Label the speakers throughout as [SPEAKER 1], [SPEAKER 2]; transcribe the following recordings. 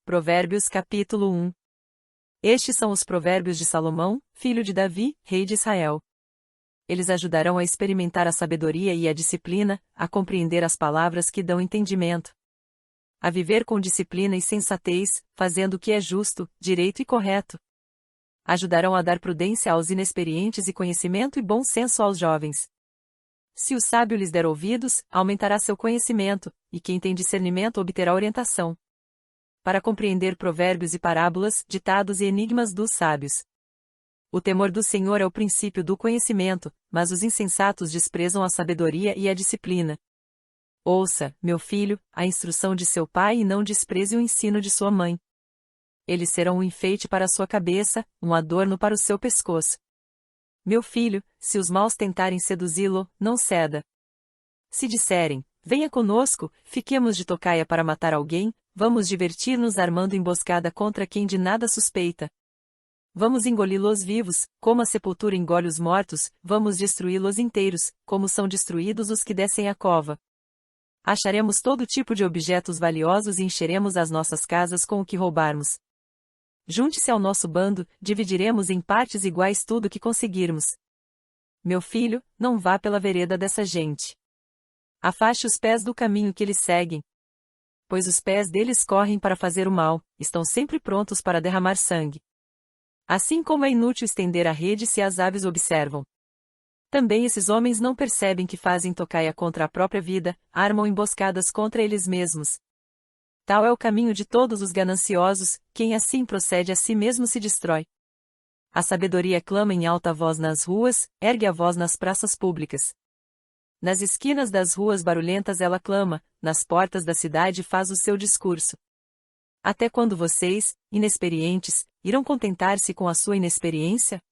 [SPEAKER 1] Provérbios capítulo 1. Estes são os provérbios de Salomão, filho de Davi, rei de Israel. Eles ajudarão a experimentar a sabedoria e a disciplina, a compreender as palavras que dão entendimento, a viver com disciplina e sensatez, fazendo o que é justo, direito e correto. Ajudarão a dar prudência aos inexperientes e conhecimento e bom senso aos jovens. Se o sábio lhes der ouvidos, aumentará seu conhecimento, e quem tem discernimento obterá orientação para compreender provérbios e parábolas, ditados e enigmas dos sábios. O temor do Senhor é o princípio do conhecimento, mas os insensatos desprezam a sabedoria e a disciplina. Ouça, meu filho, a instrução de seu pai e não despreze o ensino de sua mãe. Eles serão um enfeite para a sua cabeça, um adorno para o seu pescoço. Meu filho, se os maus tentarem seduzi-lo, não ceda. Se disserem, venha conosco, fiquemos de tocaia para matar alguém, vamos divertir-nos armando emboscada contra quem de nada suspeita. Vamos engoli-los vivos, como a sepultura engole os mortos, vamos destruí-los inteiros, como são destruídos os que descem a cova. Acharemos todo tipo de objetos valiosos e encheremos as nossas casas com o que roubarmos. Junte-se ao nosso bando, dividiremos em partes iguais tudo o que conseguirmos. Meu filho, não vá pela vereda dessa gente. Afaste os pés do caminho que eles seguem. Pois os pés deles correm para fazer o mal, estão sempre prontos para derramar sangue. Assim como é inútil estender a rede se as aves observam. Também esses homens não percebem que fazem tocaia contra a própria vida, armam emboscadas contra eles mesmos. Tal é o caminho de todos os gananciosos, quem assim procede a si mesmo se destrói. A sabedoria clama em alta voz nas ruas, ergue a voz nas praças públicas. Nas esquinas das ruas barulhentas ela clama, nas portas da cidade faz o seu discurso. Até quando vocês, inexperientes, irão contentar-se com a sua inexperiência?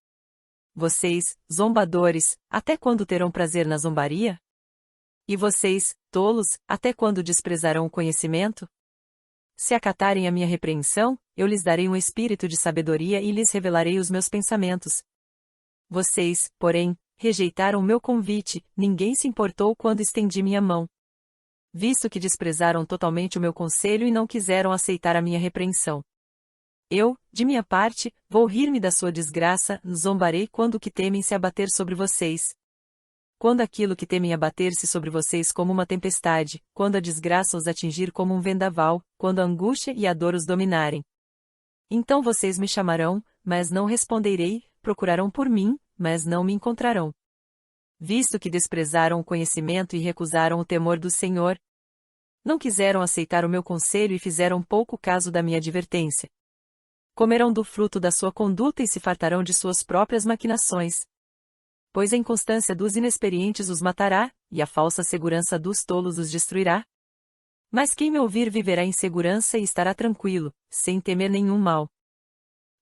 [SPEAKER 1] Vocês, zombadores, até quando terão prazer na zombaria? E vocês, tolos, até quando desprezarão o conhecimento? Se acatarem a minha repreensão, eu lhes darei um espírito de sabedoria e lhes revelarei os meus pensamentos. Vocês, porém, rejeitaram o meu convite, ninguém se importou quando estendi minha mão. Visto que desprezaram totalmente o meu conselho e não quiseram aceitar a minha repreensão. Eu, de minha parte, vou rir-me da sua desgraça, zombarei quando o que temem se abater sobre vocês. Quando aquilo que temem abater-se sobre vocês como uma tempestade, quando a desgraça os atingir como um vendaval, quando a angústia e a dor os dominarem. Então vocês me chamarão, mas não responderei, procurarão por mim, mas não me encontrarão. Visto que desprezaram o conhecimento e recusaram o temor do Senhor, não quiseram aceitar o meu conselho e fizeram pouco caso da minha advertência. Comerão do fruto da sua conduta e se fartarão de suas próprias maquinações. Pois a inconstância dos inexperientes os matará, e a falsa segurança dos tolos os destruirá. Mas quem me ouvir viverá em segurança e estará tranquilo, sem temer nenhum mal.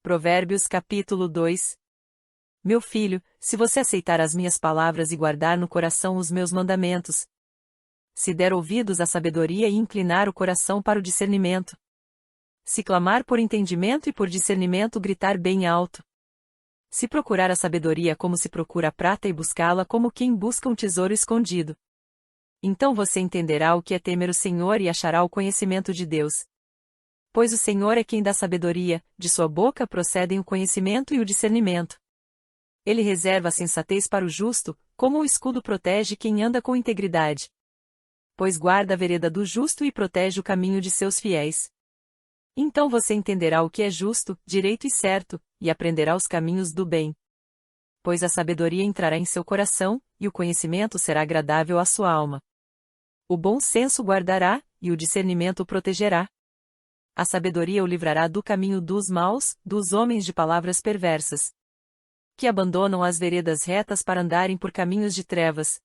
[SPEAKER 1] Provérbios capítulo 2. Meu filho, se você aceitar as minhas palavras e guardar no coração os meus mandamentos, se der ouvidos à sabedoria e inclinar o coração para o discernimento, se clamar por entendimento e por discernimento gritar bem alto, se procurar a sabedoria como se procura a prata e buscá-la como quem busca um tesouro escondido, então você entenderá o que é temer o Senhor e achará o conhecimento de Deus. Pois o Senhor é quem dá sabedoria, de sua boca procedem o conhecimento e o discernimento. Ele reserva a sensatez para o justo, como o escudo protege quem anda com integridade. Pois guarda a vereda do justo e protege o caminho de seus fiéis. Então você entenderá o que é justo, direito e certo, e aprenderá os caminhos do bem. Pois a sabedoria entrará em seu coração, e o conhecimento será agradável à sua alma. O bom senso guardará, e o discernimento o protegerá. A sabedoria o livrará do caminho dos maus, dos homens de palavras perversas, que abandonam as veredas retas para andarem por caminhos de trevas.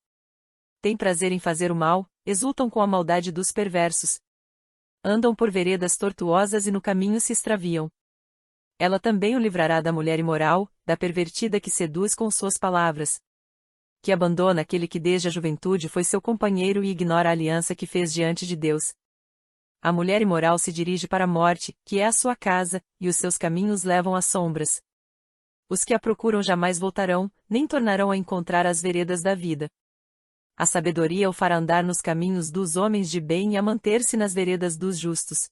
[SPEAKER 1] Têm prazer em fazer o mal, exultam com a maldade dos perversos. Andam por veredas tortuosas e no caminho se extraviam. Ela também o livrará da mulher imoral, da pervertida que seduz com suas palavras. Que abandona aquele que desde a juventude foi seu companheiro e ignora a aliança que fez diante de Deus. A mulher imoral se dirige para a morte, que é a sua casa, e os seus caminhos levam às sombras. Os que a procuram jamais voltarão, nem tornarão a encontrar as veredas da vida. A sabedoria o fará andar nos caminhos dos homens de bem e a manter-se nas veredas dos justos.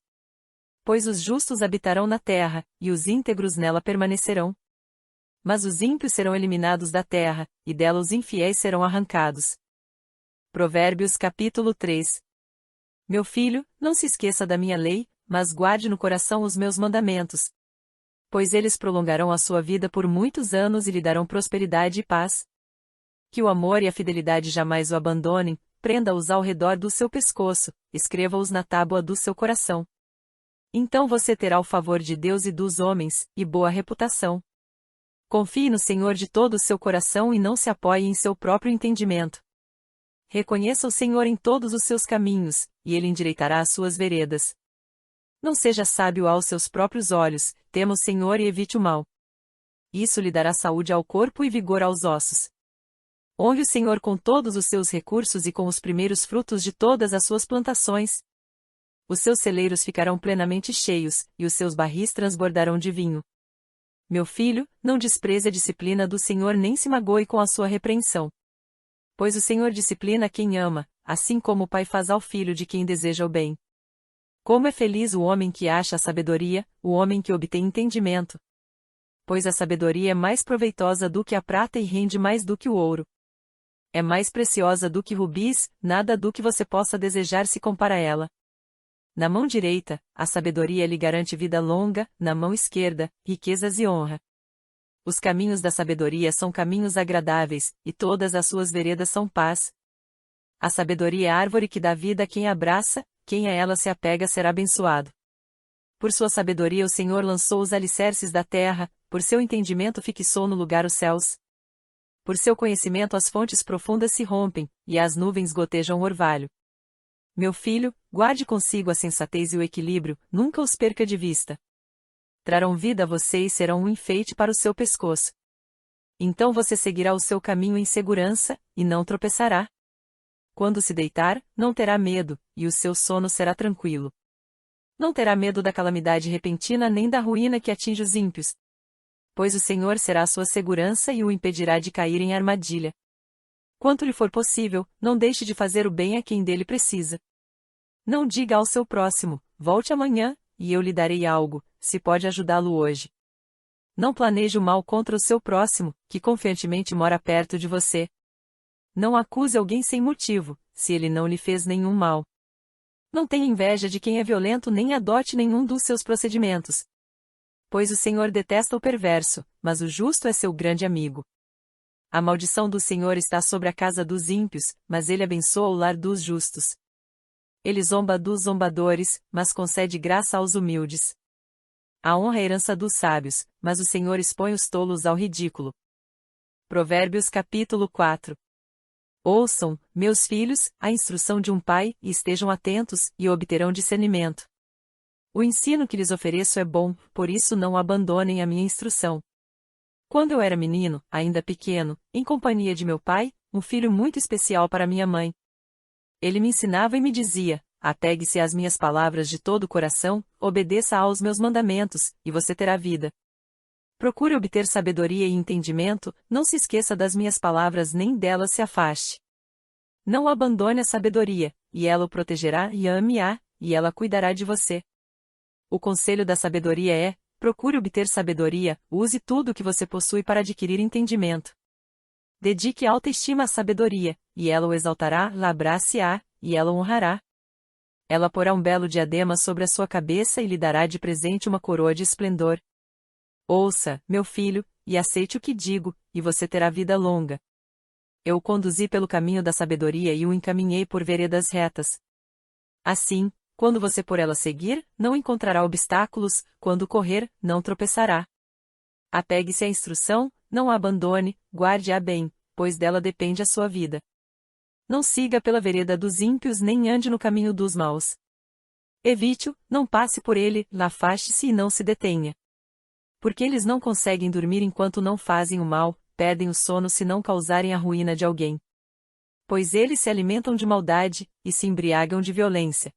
[SPEAKER 1] pois os justos habitarão na terra, e os íntegros nela permanecerão. Mas os ímpios serão eliminados da terra, e dela os infiéis serão arrancados. Provérbios capítulo 3. Meu filho, não se esqueça da minha lei, mas guarde no coração os meus mandamentos. Pois eles prolongarão a sua vida por muitos anos e lhe darão prosperidade e paz. Que o amor e a fidelidade jamais o abandonem, prenda-os ao redor do seu pescoço, escreva-os na tábua do seu coração. Então você terá o favor de Deus e dos homens, e boa reputação. Confie no Senhor de todo o seu coração e não se apoie em seu próprio entendimento. Reconheça o Senhor em todos os seus caminhos, e Ele endireitará as suas veredas. Não seja sábio aos seus próprios olhos, tema o Senhor e evite o mal. Isso lhe dará saúde ao corpo e vigor aos ossos. Honre o Senhor com todos os seus recursos e com os primeiros frutos de todas as suas plantações. Os seus celeiros ficarão plenamente cheios, e os seus barris transbordarão de vinho. Meu filho, não despreze a disciplina do Senhor nem se magoe com a sua repreensão. Pois o Senhor disciplina quem ama, assim como o pai faz ao filho de quem deseja o bem. Como é feliz o homem que acha a sabedoria, o homem que obtém entendimento. Pois a sabedoria é mais proveitosa do que a prata e rende mais do que o ouro. É mais preciosa do que rubis, nada do que você possa desejar se compara a ela. Na mão direita, a sabedoria lhe garante vida longa, na mão esquerda, riquezas e honra. Os caminhos da sabedoria são caminhos agradáveis, e todas as suas veredas são paz. A sabedoria é a árvore que dá vida a quem a abraça, quem a ela se apega será abençoado. Por sua sabedoria o Senhor lançou os alicerces da terra, por seu entendimento fixou no lugar os céus. Por seu conhecimento as fontes profundas se rompem, e as nuvens gotejam orvalho. Meu filho, guarde consigo a sensatez e o equilíbrio, nunca os perca de vista. Trarão vida a você e serão um enfeite para o seu pescoço. Então você seguirá o seu caminho em segurança, e não tropeçará. Quando se deitar, não terá medo, e o seu sono será tranquilo. Não terá medo da calamidade repentina nem da ruína que atinge os ímpios. Pois o Senhor será a sua segurança e o impedirá de cair em armadilha. Quanto lhe for possível, não deixe de fazer o bem a quem dele precisa. Não diga ao seu próximo, volte amanhã, e eu lhe darei algo, se pode ajudá-lo hoje. Não planeje o mal contra o seu próximo, que confiantemente mora perto de você. Não acuse alguém sem motivo, se ele não lhe fez nenhum mal. Não tenha inveja de quem é violento nem adote nenhum dos seus procedimentos. Pois o Senhor detesta o perverso, mas o justo é seu grande amigo. A maldição do Senhor está sobre a casa dos ímpios, mas ele abençoa o lar dos justos. Ele zomba dos zombadores, mas concede graça aos humildes. A honra é a herança dos sábios, mas o Senhor expõe os tolos ao ridículo. Provérbios capítulo 4. Ouçam, meus filhos, a instrução de um pai, e estejam atentos, e obterão discernimento. O ensino que lhes ofereço é bom, por isso não abandonem a minha instrução. Quando eu era menino, ainda pequeno, em companhia de meu pai, um filho muito especial para minha mãe. Ele me ensinava e me dizia, apegue-se às minhas palavras de todo o coração, obedeça aos meus mandamentos, e você terá vida. Procure obter sabedoria e entendimento, não se esqueça das minhas palavras nem delas se afaste. Não abandone a sabedoria, e ela o protegerá e ame-a, e ela cuidará de você. O conselho da sabedoria é, procure obter sabedoria, use tudo o que você possui para adquirir entendimento. Dedique alta estima à sabedoria, e ela o exaltará, labrar-se-á, e ela o honrará. Ela porá um belo diadema sobre a sua cabeça e lhe dará de presente uma coroa de esplendor. Ouça, meu filho, e aceite o que digo, e você terá vida longa. Eu o conduzi pelo caminho da sabedoria e o encaminhei por veredas retas. Assim, quando você por ela seguir, não encontrará obstáculos, quando correr, não tropeçará. Apegue-se à instrução, não a abandone, guarde-a bem, pois dela depende a sua vida. Não siga pela vereda dos ímpios nem ande no caminho dos maus. Evite-o, não passe por ele, afaste-se e não se detenha. Porque eles não conseguem dormir enquanto não fazem o mal, perdem o sono se não causarem a ruína de alguém. Pois eles se alimentam de maldade, e se embriagam de violência.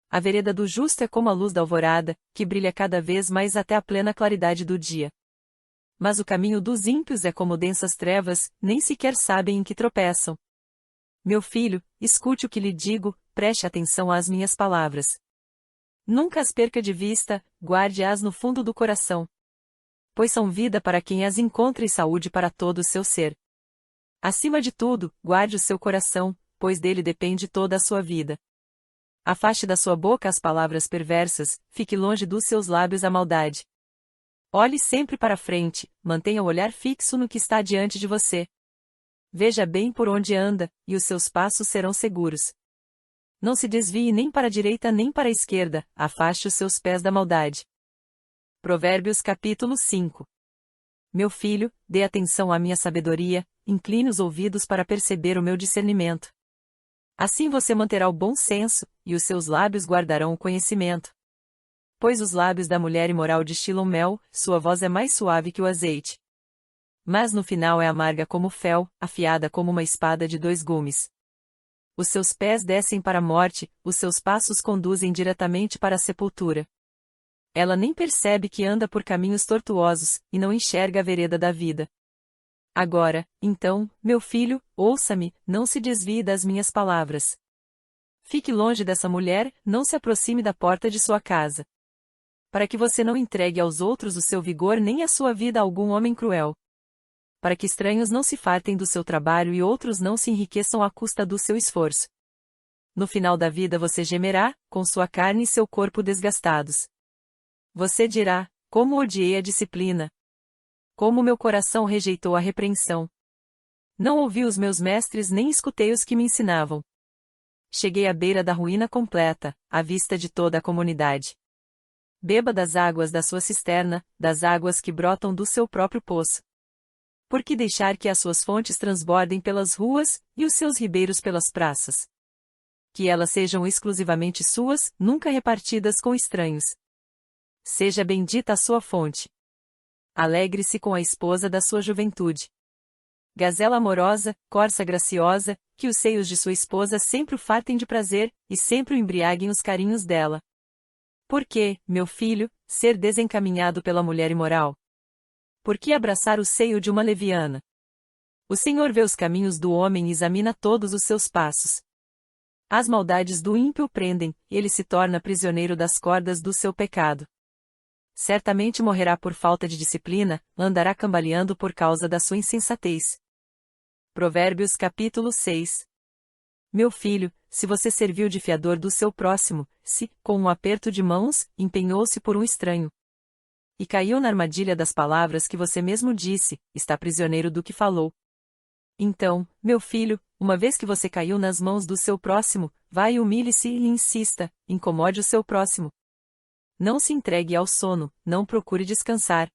[SPEAKER 1] A vereda do justo é como a luz da alvorada, que brilha cada vez mais até a plena claridade do dia. Mas o caminho dos ímpios é como densas trevas, nem sequer sabem em que tropeçam. Meu filho, escute o que lhe digo, preste atenção às minhas palavras. Nunca as perca de vista, guarde-as no fundo do coração. Pois são vida para quem as encontra e saúde para todo o seu ser. Acima de tudo, guarde o seu coração, pois dele depende toda a sua vida. Afaste da sua boca as palavras perversas, fique longe dos seus lábios a maldade. Olhe sempre para frente, mantenha o olhar fixo no que está diante de você. Veja bem por onde anda, e os seus passos serão seguros. Não se desvie nem para a direita nem para a esquerda, afaste os seus pés da maldade. Provérbios capítulo 5. Meu filho, dê atenção à minha sabedoria, incline os ouvidos para perceber o meu discernimento. Assim você manterá o bom senso, e os seus lábios guardarão o conhecimento. Pois os lábios da mulher imoral destilam mel, sua voz é mais suave que o azeite. Mas no final é amarga como fel, afiada como uma espada de 2 gumes. Os seus pés descem para a morte, os seus passos conduzem diretamente para a sepultura. Ela nem percebe que anda por caminhos tortuosos, e não enxerga a vereda da vida. Agora, então, meu filho, ouça-me, não se desvie das minhas palavras. Fique longe dessa mulher, não se aproxime da porta de sua casa. Para que você não entregue aos outros o seu vigor nem a sua vida a algum homem cruel. Para que estranhos não se fartem do seu trabalho e outros não se enriqueçam à custa do seu esforço. No final da vida você gemerá, com sua carne e seu corpo desgastados. Você dirá, como odiei a disciplina. Como meu coração rejeitou a repreensão. Não ouvi os meus mestres nem escutei os que me ensinavam. Cheguei à beira da ruína completa, à vista de toda a comunidade. Beba das águas da sua cisterna, das águas que brotam do seu próprio poço. Por que deixar que as suas fontes transbordem pelas ruas, e os seus ribeiros pelas praças? Que elas sejam exclusivamente suas, nunca repartidas com estranhos. Seja bendita a sua fonte. Alegre-se com a esposa da sua juventude. Gazela amorosa, corça graciosa, que os seios de sua esposa sempre o fartem de prazer, e sempre o embriaguem os carinhos dela. Por que, meu filho, ser desencaminhado pela mulher imoral? Por que abraçar o seio de uma leviana? O Senhor vê os caminhos do homem e examina todos os seus passos. As maldades do ímpio o prendem, ele se torna prisioneiro das cordas do seu pecado. Certamente morrerá por falta de disciplina, andará cambaleando por causa da sua insensatez. Provérbios capítulo 6. Meu filho, se você serviu de fiador do seu próximo, se, com um aperto de mãos, empenhou-se por um estranho, e caiu na armadilha das palavras que você mesmo disse, está prisioneiro do que falou. Então, meu filho, uma vez que você caiu nas mãos do seu próximo, vai e humilhe-se e insista, incomode o seu próximo. Não se entregue ao sono, não procure descansar.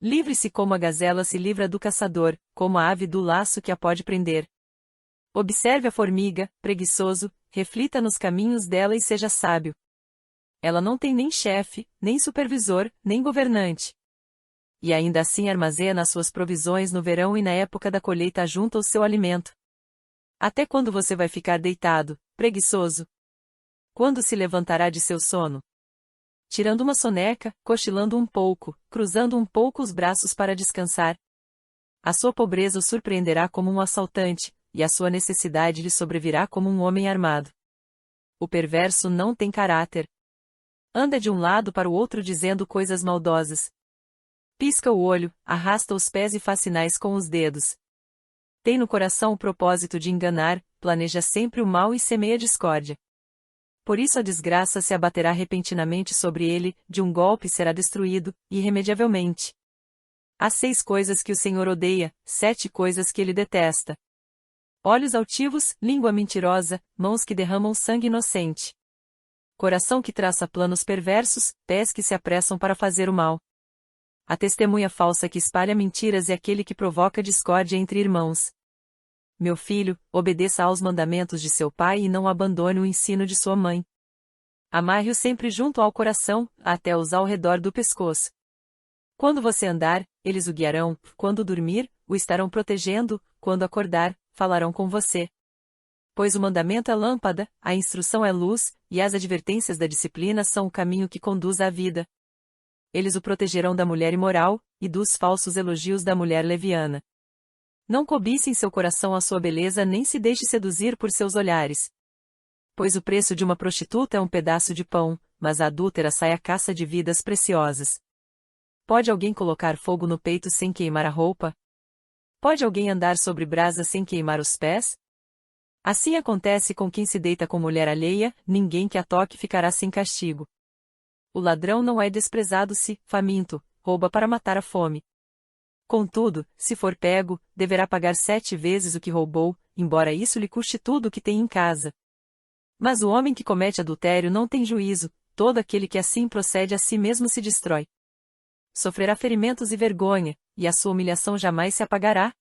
[SPEAKER 1] Livre-se como a gazela se livra do caçador, como a ave do laço que a pode prender. Observe a formiga, preguiçoso, reflita nos caminhos dela e seja sábio. Ela não tem nem chefe, nem supervisor, nem governante. E ainda assim armazena suas provisões no verão e na época da colheita junta o seu alimento. Até quando você vai ficar deitado, preguiçoso? Quando se levantará de seu sono? Tirando uma soneca, cochilando um pouco, cruzando um pouco os braços para descansar. A sua pobreza o surpreenderá como um assaltante, e a sua necessidade lhe sobrevirá como um homem armado. O perverso não tem caráter. Anda de um lado para o outro dizendo coisas maldosas. Pisca o olho, arrasta os pés e faz sinais com os dedos. Tem no coração o propósito de enganar, planeja sempre o mal e semeia discórdia. Por isso a desgraça se abaterá repentinamente sobre ele, de um golpe será destruído, irremediavelmente. Há 6 coisas que o Senhor odeia, 7 coisas que ele detesta. Olhos altivos, língua mentirosa, mãos que derramam sangue inocente. Coração que traça planos perversos, pés que se apressam para fazer o mal. A testemunha falsa que espalha mentiras é aquele que provoca discórdia entre irmãos. Meu filho, obedeça aos mandamentos de seu pai e não abandone o ensino de sua mãe. Amarre-o sempre junto ao coração, até os ao redor do pescoço. Quando você andar, eles o guiarão, quando dormir, o estarão protegendo, quando acordar, falarão com você. Pois o mandamento é lâmpada, a instrução é luz, e as advertências da disciplina são o caminho que conduz à vida. Eles o protegerão da mulher imoral, e dos falsos elogios da mulher leviana. Não cobice em seu coração a sua beleza nem se deixe seduzir por seus olhares. Pois o preço de uma prostituta é um pedaço de pão, mas a adúltera sai à caça de vidas preciosas. Pode alguém colocar fogo no peito sem queimar a roupa? Pode alguém andar sobre brasa sem queimar os pés? Assim acontece com quem se deita com mulher alheia, ninguém que a toque ficará sem castigo. O ladrão não é desprezado se, faminto, rouba para matar a fome. Contudo, se for pego, deverá pagar 7 vezes o que roubou, embora isso lhe custe tudo o que tem em casa. Mas o homem que comete adultério não tem juízo, todo aquele que assim procede a si mesmo se destrói. Sofrerá ferimentos e vergonha, e a sua humilhação jamais se apagará.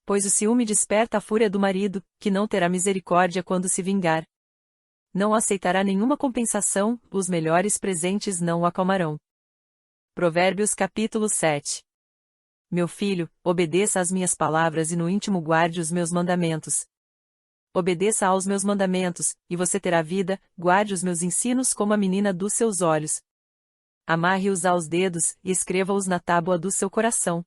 [SPEAKER 1] Pois o ciúme desperta a fúria do marido, que não terá misericórdia quando se vingar. Não aceitará nenhuma compensação, os melhores presentes não o acalmarão. Provérbios capítulo 7. Meu filho, obedeça às minhas palavras e no íntimo guarde os meus mandamentos. Obedeça aos meus mandamentos, e você terá vida, guarde os meus ensinos como a menina dos seus olhos. Amarre-os aos dedos, e escreva-os na tábua do seu coração.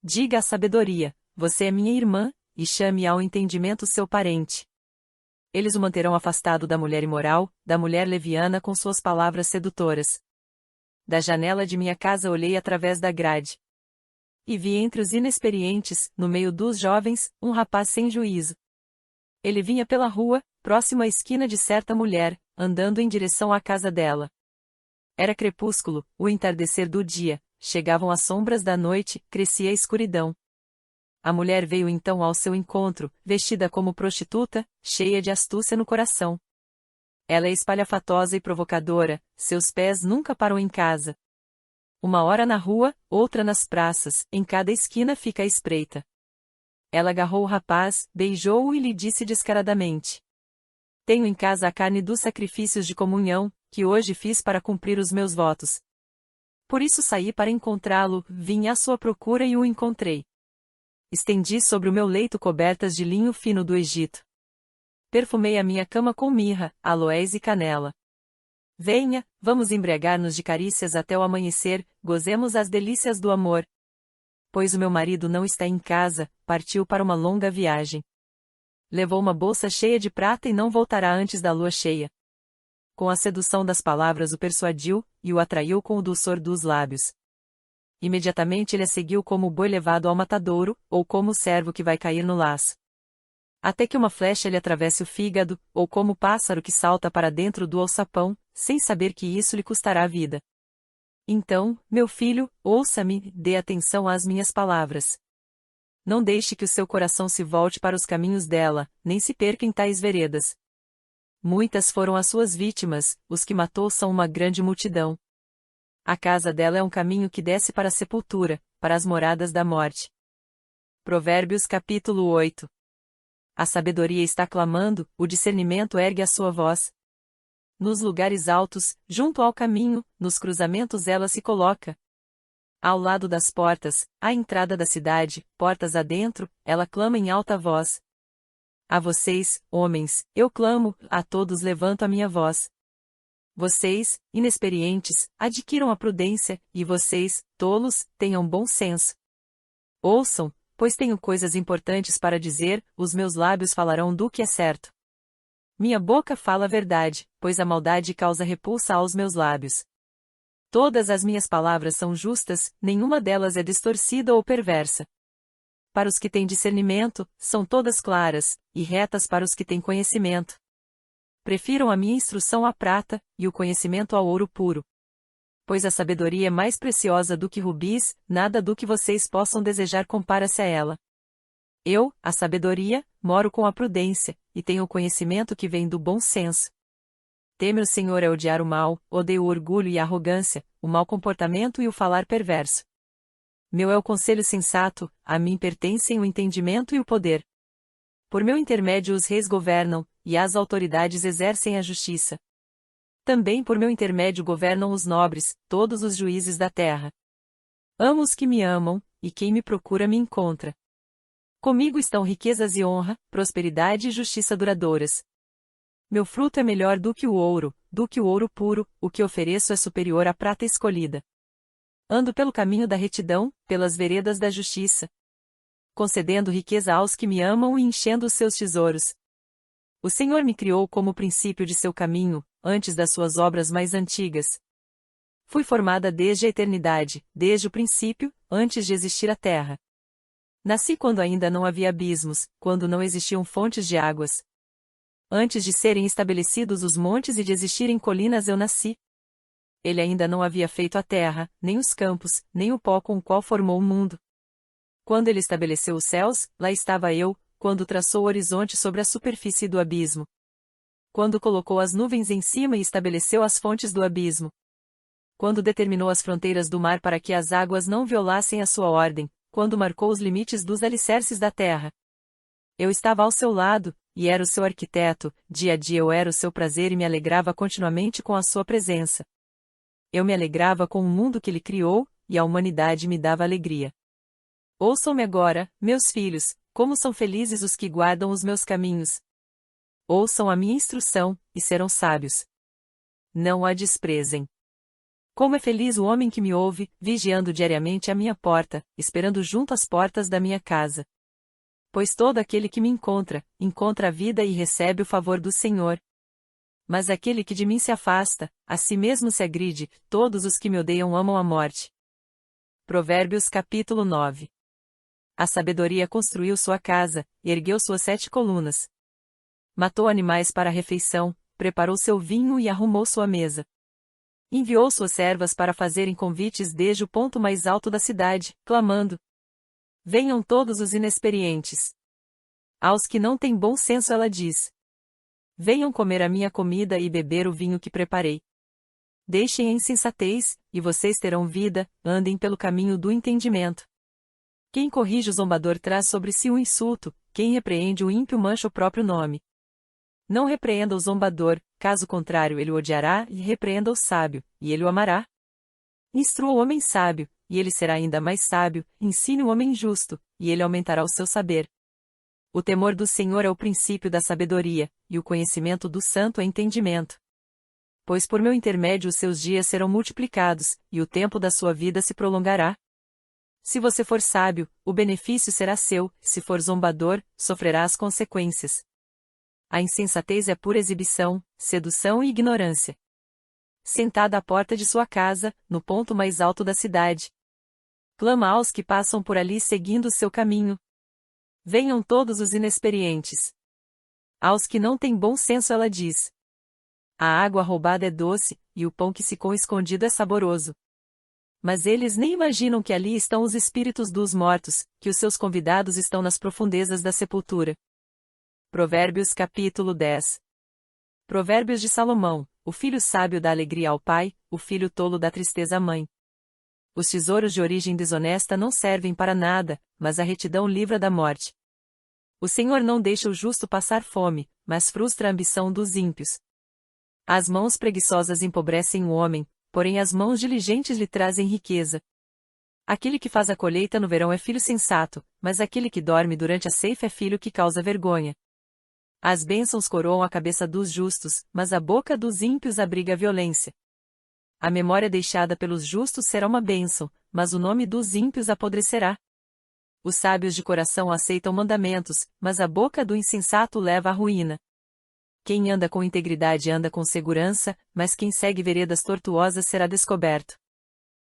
[SPEAKER 1] Diga à sabedoria, você é minha irmã, e chame ao entendimento seu parente. Eles o manterão afastado da mulher imoral, da mulher leviana com suas palavras sedutoras. Da janela de minha casa olhei através da grade. E vi entre os inexperientes, no meio dos jovens, um rapaz sem juízo. Ele vinha pela rua, próximo à esquina de certa mulher, andando em direção à casa dela. Era crepúsculo, o entardecer do dia, chegavam as sombras da noite, crescia a escuridão. A mulher veio então ao seu encontro, vestida como prostituta, cheia de astúcia no coração. Ela é espalhafatosa e provocadora, seus pés nunca param em casa. Uma hora na rua, outra nas praças, em cada esquina fica à espreita. Ela agarrou o rapaz, beijou-o e lhe disse descaradamente: Tenho em casa a carne dos sacrifícios de comunhão, que hoje fiz para cumprir os meus votos. Por isso saí para encontrá-lo, vim à sua procura e o encontrei. Estendi sobre o meu leito cobertas de linho fino do Egito. Perfumei a minha cama com mirra, aloés e canela. Venha, vamos embriagar-nos de carícias até o amanhecer, gozemos as delícias do amor. Pois o meu marido não está em casa, partiu para uma longa viagem. Levou uma bolsa cheia de prata e não voltará antes da lua cheia. Com a sedução das palavras o persuadiu, e o atraiu com o dulçor dos lábios. Imediatamente ele a seguiu como o boi levado ao matadouro, ou como o servo que vai cair no laço. Até que uma flecha lhe atravesse o fígado, ou como o pássaro que salta para dentro do alçapão, sem saber que isso lhe custará a vida. Então, meu filho, ouça-me, dê atenção às minhas palavras. Não deixe que o seu coração se volte para os caminhos dela, nem se perca em tais veredas. Muitas foram as suas vítimas, os que matou são uma grande multidão. A casa dela é um caminho que desce para a sepultura, para as moradas da morte. Provérbios capítulo 8. A sabedoria está clamando, o discernimento ergue a sua voz. Nos lugares altos, junto ao caminho, nos cruzamentos ela se coloca. Ao lado das portas, à entrada da cidade, portas adentro, ela clama em alta voz. A vocês, homens, eu clamo, a todos levanto a minha voz. Vocês, inexperientes, adquiram a prudência, e vocês, tolos, tenham bom senso. Ouçam, pois tenho coisas importantes para dizer, os meus lábios falarão do que é certo. Minha boca fala a verdade, pois a maldade causa repulsa aos meus lábios. Todas as minhas palavras são justas, nenhuma delas é distorcida ou perversa. Para os que têm discernimento, são todas claras, e retas para os que têm conhecimento. Prefiram a minha instrução à prata, e o conhecimento ao ouro puro. Pois a sabedoria é mais preciosa do que rubis, nada do que vocês possam desejar compara-se a ela. Eu, a sabedoria, moro com a prudência, e tenho o conhecimento que vem do bom senso. Temer o Senhor é odiar o mal, odeio o orgulho e a arrogância, o mau comportamento e o falar perverso. Meu é o conselho sensato, a mim pertencem o entendimento e o poder. Por meu intermédio os reis governam, e as autoridades exercem a justiça. Também por meu intermédio governam os nobres, todos os juízes da terra. Amo os que me amam, e quem me procura me encontra. Comigo estão riquezas e honra, prosperidade e justiça duradouras. Meu fruto é melhor do que o ouro puro, o que ofereço é superior à prata escolhida. Ando pelo caminho da retidão, pelas veredas da justiça. Concedendo riqueza aos que me amam e enchendo os seus tesouros. O Senhor me criou como o princípio de seu caminho, antes das suas obras mais antigas. Fui formada desde a eternidade, desde o princípio, antes de existir a terra. Nasci quando ainda não havia abismos, quando não existiam fontes de águas. Antes de serem estabelecidos os montes e de existirem colinas eu nasci. Ele ainda não havia feito a terra, nem os campos, nem o pó com o qual formou o mundo. Quando ele estabeleceu os céus, lá estava eu, quando traçou o horizonte sobre a superfície do abismo. Quando colocou as nuvens em cima e estabeleceu as fontes do abismo. Quando determinou as fronteiras do mar para que as águas não violassem a sua ordem, quando marcou os limites dos alicerces da terra. Eu estava ao seu lado, e era o seu arquiteto, dia a dia eu era o seu prazer e me alegrava continuamente com a sua presença. Eu me alegrava com o mundo que ele criou, e a humanidade me dava alegria. Ouçam-me agora, meus filhos, como são felizes os que guardam os meus caminhos. Ouçam a minha instrução, e serão sábios. Não a desprezem. Como é feliz o homem que me ouve, vigiando diariamente a minha porta, esperando junto às portas da minha casa. Pois todo aquele que me encontra, encontra a vida e recebe o favor do Senhor. Mas aquele que de mim se afasta, a si mesmo se agride, todos os que me odeiam amam a morte. Provérbios capítulo 9. A sabedoria construiu sua casa, ergueu suas 7 colunas. Matou animais para a refeição, preparou seu vinho e arrumou sua mesa. Enviou suas servas para fazerem convites desde o ponto mais alto da cidade, clamando: venham todos os inexperientes. Aos que não têm bom senso ela diz: venham comer a minha comida e beber o vinho que preparei. Deixem a insensatez, e vocês terão vida, andem pelo caminho do entendimento. Quem corrige o zombador traz sobre si um insulto, quem repreende o ímpio mancha o próprio nome. Não repreenda o zombador, caso contrário ele o odiará, e repreenda o sábio, e ele o amará. Instrua o homem sábio, e ele será ainda mais sábio, ensine o homem justo, e ele aumentará o seu saber. O temor do Senhor é o princípio da sabedoria, e o conhecimento do santo é entendimento. Pois por meu intermédio os seus dias serão multiplicados, e o tempo da sua vida se prolongará. Se você for sábio, o benefício será seu, se for zombador, sofrerá as consequências. A insensatez é pura exibição, sedução e ignorância. Sentada à porta de sua casa, no ponto mais alto da cidade. Clama aos que passam por ali seguindo o seu caminho. Venham todos os inexperientes. Aos que não têm bom senso ela diz: a água roubada é doce, e o pão que se com escondido é saboroso. Mas eles nem imaginam que ali estão os espíritos dos mortos, que os seus convidados estão nas profundezas da sepultura. Provérbios capítulo 10. Provérbios de Salomão: o filho sábio dá alegria ao pai, o filho tolo dá tristeza à mãe. Os tesouros de origem desonesta não servem para nada, mas a retidão livra da morte. O Senhor não deixa o justo passar fome, mas frustra a ambição dos ímpios. As mãos preguiçosas empobrecem o homem, porém as mãos diligentes lhe trazem riqueza. Aquele que faz a colheita no verão é filho sensato, mas aquele que dorme durante a ceifa é filho que causa vergonha. As bênçãos coroam a cabeça dos justos, mas a boca dos ímpios abriga a violência. A memória deixada pelos justos será uma bênção, mas o nome dos ímpios apodrecerá. Os sábios de coração aceitam mandamentos, mas a boca do insensato leva à ruína. Quem anda com integridade anda com segurança, mas quem segue veredas tortuosas será descoberto.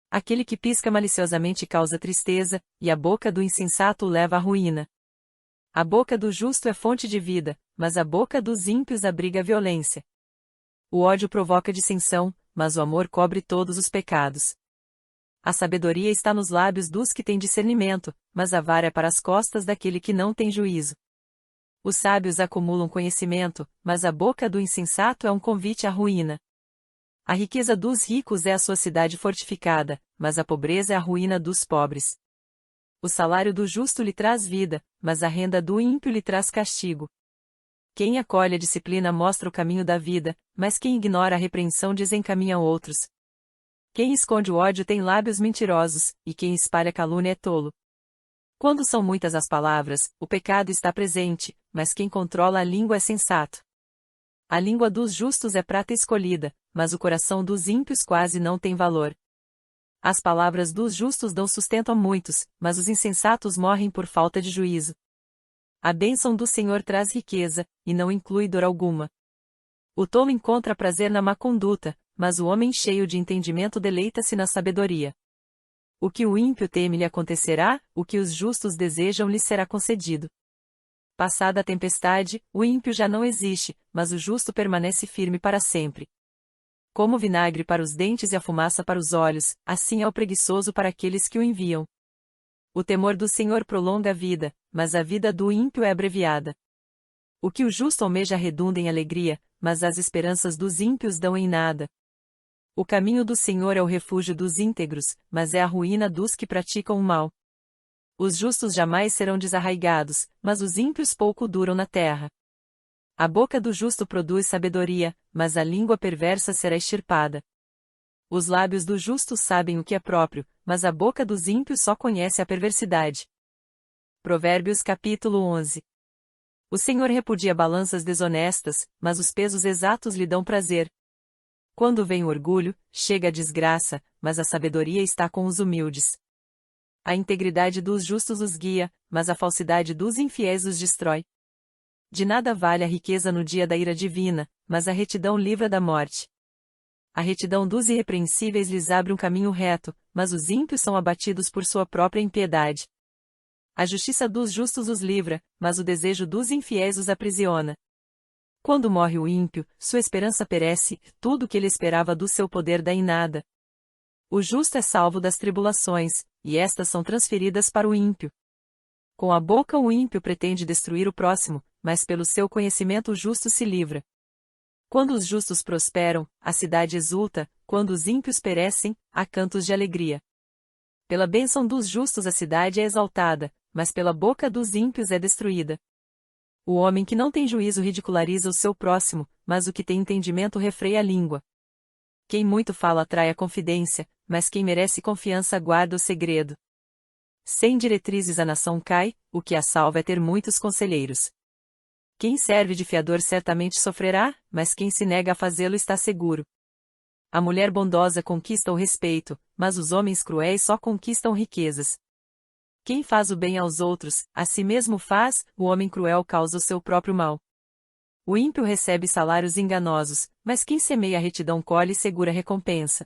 [SPEAKER 1] Aquele que pisca maliciosamente causa tristeza, e a boca do insensato leva à ruína. A boca do justo é fonte de vida, mas a boca dos ímpios abriga a violência. O ódio provoca dissensão, mas o amor cobre todos os pecados. A sabedoria está nos lábios dos que têm discernimento, mas a vara é para as costas daquele que não tem juízo. Os sábios acumulam conhecimento, mas a boca do insensato é um convite à ruína. A riqueza dos ricos é a sua cidade fortificada, mas a pobreza é a ruína dos pobres. O salário do justo lhe traz vida, mas a renda do ímpio lhe traz castigo. Quem acolhe a disciplina mostra o caminho da vida, mas quem ignora a repreensão desencaminha outros. Quem esconde o ódio tem lábios mentirosos, e quem espalha calúnia é tolo. Quando são muitas as palavras, o pecado está presente, mas quem controla a língua é sensato. A língua dos justos é prata escolhida, mas o coração dos ímpios quase não tem valor. As palavras dos justos dão sustento a muitos, mas os insensatos morrem por falta de juízo. A bênção do Senhor traz riqueza, e não inclui dor alguma. O tolo encontra prazer na má conduta, mas o homem cheio de entendimento deleita-se na sabedoria. O que o ímpio teme lhe acontecerá, o que os justos desejam lhe será concedido. Passada a tempestade, o ímpio já não existe, mas o justo permanece firme para sempre. Como o vinagre para os dentes e a fumaça para os olhos, assim é o preguiçoso para aqueles que o enviam. O temor do Senhor prolonga a vida, mas a vida do ímpio é abreviada. O que o justo almeja redunda em alegria, mas as esperanças dos ímpios dão em nada. O caminho do Senhor é o refúgio dos íntegros, mas é a ruína dos que praticam o mal. Os justos jamais serão desarraigados, mas os ímpios pouco duram na terra. A boca do justo produz sabedoria, mas a língua perversa será extirpada. Os lábios do justo sabem o que é próprio, mas a boca dos ímpios só conhece a perversidade. Provérbios capítulo 11. O Senhor repudia balanças desonestas, mas os pesos exatos lhe dão prazer. Quando vem o orgulho, chega a desgraça, mas a sabedoria está com os humildes. A integridade dos justos os guia, mas a falsidade dos infiéis os destrói. De nada vale a riqueza no dia da ira divina, mas a retidão livra da morte. A retidão dos irrepreensíveis lhes abre um caminho reto, mas os ímpios são abatidos por sua própria impiedade. A justiça dos justos os livra, mas o desejo dos infiéis os aprisiona. Quando morre o ímpio, sua esperança perece, tudo o que ele esperava do seu poder dá em nada. O justo é salvo das tribulações, e estas são transferidas para o ímpio. Com a boca o ímpio pretende destruir o próximo, mas pelo seu conhecimento o justo se livra. Quando os justos prosperam, a cidade exulta, quando os ímpios perecem, há cantos de alegria. Pela bênção dos justos a cidade é exaltada, mas pela boca dos ímpios é destruída. O homem que não tem juízo ridiculariza o seu próximo, mas o que tem entendimento refreia a língua. Quem muito fala atrai a confidência, mas quem merece confiança guarda o segredo. Sem diretrizes a nação cai, o que a salva é ter muitos conselheiros. Quem serve de fiador certamente sofrerá, mas quem se nega a fazê-lo está seguro. A mulher bondosa conquista o respeito, mas os homens cruéis só conquistam riquezas. Quem faz o bem aos outros, a si mesmo faz, o homem cruel causa o seu próprio mal. O ímpio recebe salários enganosos, mas quem semeia a retidão colhe segura recompensa.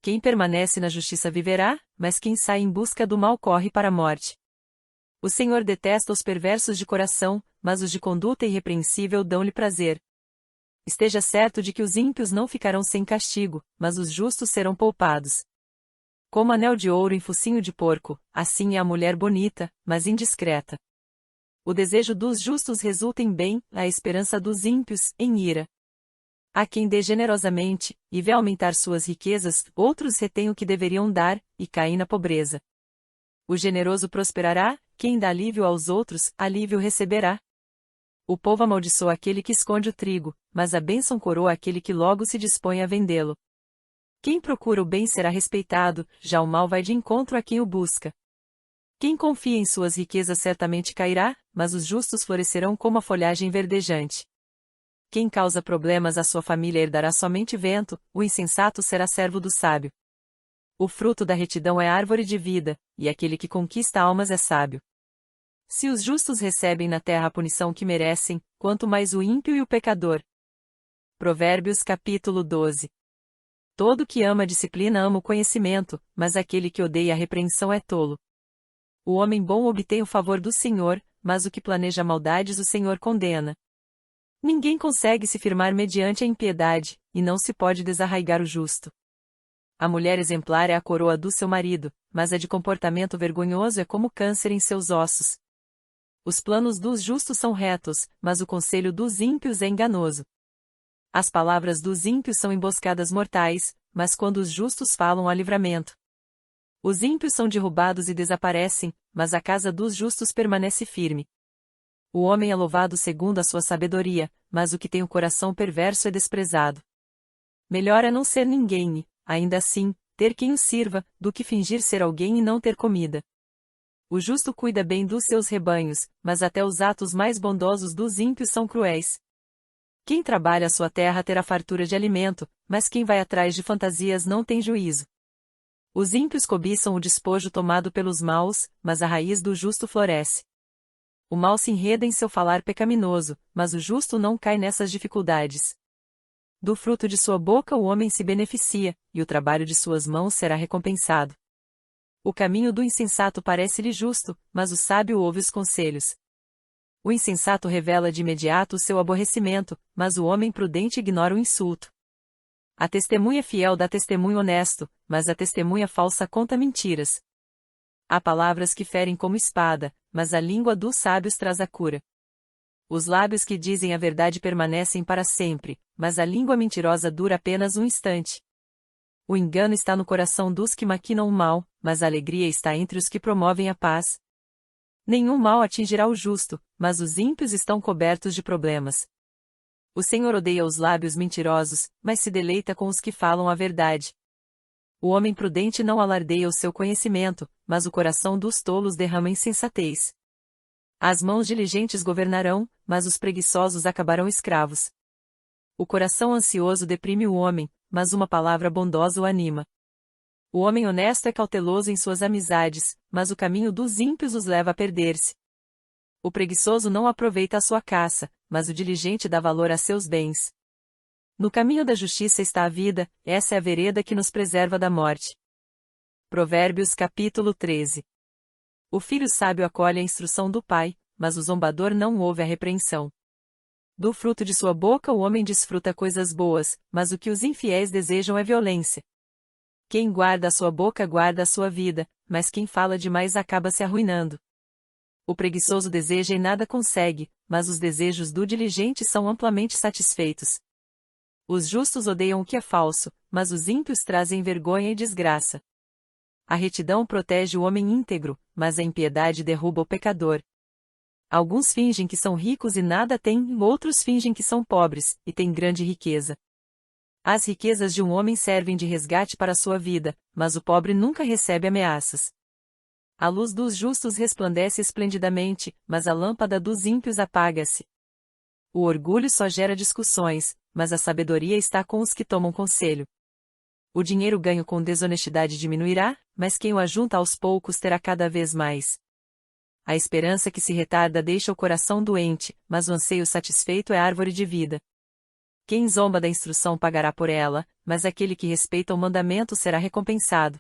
[SPEAKER 1] Quem permanece na justiça viverá, mas quem sai em busca do mal corre para a morte. O Senhor detesta os perversos de coração, mas os de conduta irrepreensível dão-lhe prazer. Esteja certo de que os ímpios não ficarão sem castigo, mas os justos serão poupados. Como anel de ouro em focinho de porco, assim é a mulher bonita, mas indiscreta. O desejo dos justos resulta em bem, a esperança dos ímpios, em ira. Há quem dê generosamente, e vê aumentar suas riquezas, outros retêm o que deveriam dar, e caem na pobreza. O generoso prosperará, quem dá alívio aos outros, alívio receberá. O povo amaldiçoa aquele que esconde o trigo, mas a bênção coroa aquele que logo se dispõe a vendê-lo. Quem procura o bem será respeitado, já o mal vai de encontro a quem o busca. Quem confia em suas riquezas certamente cairá, mas os justos florescerão como a folhagem verdejante. Quem causa problemas à sua família herdará somente vento, o insensato será servo do sábio. O fruto da retidão é árvore de vida, e aquele que conquista almas é sábio. Se os justos recebem na terra a punição que merecem, quanto mais o ímpio e o pecador. Provérbios capítulo 12. Todo que ama a disciplina ama o conhecimento, mas aquele que odeia a repreensão é tolo. O homem bom obtém o favor do Senhor, mas o que planeja maldades o Senhor condena. Ninguém consegue se firmar mediante a impiedade, e não se pode desarraigar o justo. A mulher exemplar é a coroa do seu marido, mas a de comportamento vergonhoso é como câncer em seus ossos. Os planos dos justos são retos, mas o conselho dos ímpios é enganoso. As palavras dos ímpios são emboscadas mortais, mas quando os justos falam há livramento. Os ímpios são derrubados e desaparecem, mas a casa dos justos permanece firme. O homem é louvado segundo a sua sabedoria, mas o que tem o coração perverso é desprezado. Melhor é não ser ninguém, ainda assim, ter quem o sirva, do que fingir ser alguém e não ter comida. O justo cuida bem dos seus rebanhos, mas até os atos mais bondosos dos ímpios são cruéis. Quem trabalha a sua terra terá fartura de alimento, mas quem vai atrás de fantasias não tem juízo. Os ímpios cobiçam o despojo tomado pelos maus, mas a raiz do justo floresce. O mal se enreda em seu falar pecaminoso, mas o justo não cai nessas dificuldades. Do fruto de sua boca o homem se beneficia, e o trabalho de suas mãos será recompensado. O caminho do insensato parece-lhe justo, mas o sábio ouve os conselhos. O insensato revela de imediato o seu aborrecimento, mas o homem prudente ignora o insulto. A testemunha fiel dá testemunho honesto, mas a testemunha falsa conta mentiras. Há palavras que ferem como espada, mas a língua dos sábios traz a cura. Os lábios que dizem a verdade permanecem para sempre, mas a língua mentirosa dura apenas um instante. O engano está no coração dos que maquinam o mal, mas a alegria está entre os que promovem a paz. Nenhum mal atingirá o justo, mas os ímpios estão cobertos de problemas. O Senhor odeia os lábios mentirosos, mas se deleita com os que falam a verdade. O homem prudente não alardeia o seu conhecimento, mas o coração dos tolos derrama insensatez. As mãos diligentes governarão, mas os preguiçosos acabarão escravos. O coração ansioso deprime o homem, mas uma palavra bondosa o anima. O homem honesto é cauteloso em suas amizades, mas o caminho dos ímpios os leva a perder-se. O preguiçoso não aproveita a sua caça, mas o diligente dá valor a seus bens. No caminho da justiça está a vida, essa é a vereda que nos preserva da morte. Provérbios capítulo 13. O filho sábio acolhe a instrução do pai, mas o zombador não ouve a repreensão. Do fruto de sua boca o homem desfruta coisas boas, mas o que os infiéis desejam é violência. Quem guarda a sua boca guarda a sua vida, mas quem fala demais acaba se arruinando. O preguiçoso deseja e nada consegue, mas os desejos do diligente são amplamente satisfeitos. Os justos odeiam o que é falso, mas os ímpios trazem vergonha e desgraça. A retidão protege o homem íntegro, mas a impiedade derruba o pecador. Alguns fingem que são ricos e nada têm, outros fingem que são pobres, e têm grande riqueza. As riquezas de um homem servem de resgate para a sua vida, mas o pobre nunca recebe ameaças. A luz dos justos resplandece esplendidamente, mas a lâmpada dos ímpios apaga-se. O orgulho só gera discussões, mas a sabedoria está com os que tomam conselho. O dinheiro ganho com desonestidade diminuirá, mas quem o ajunta aos poucos terá cada vez mais. A esperança que se retarda deixa o coração doente, mas o anseio satisfeito é árvore de vida. Quem zomba da instrução pagará por ela, mas aquele que respeita o mandamento será recompensado.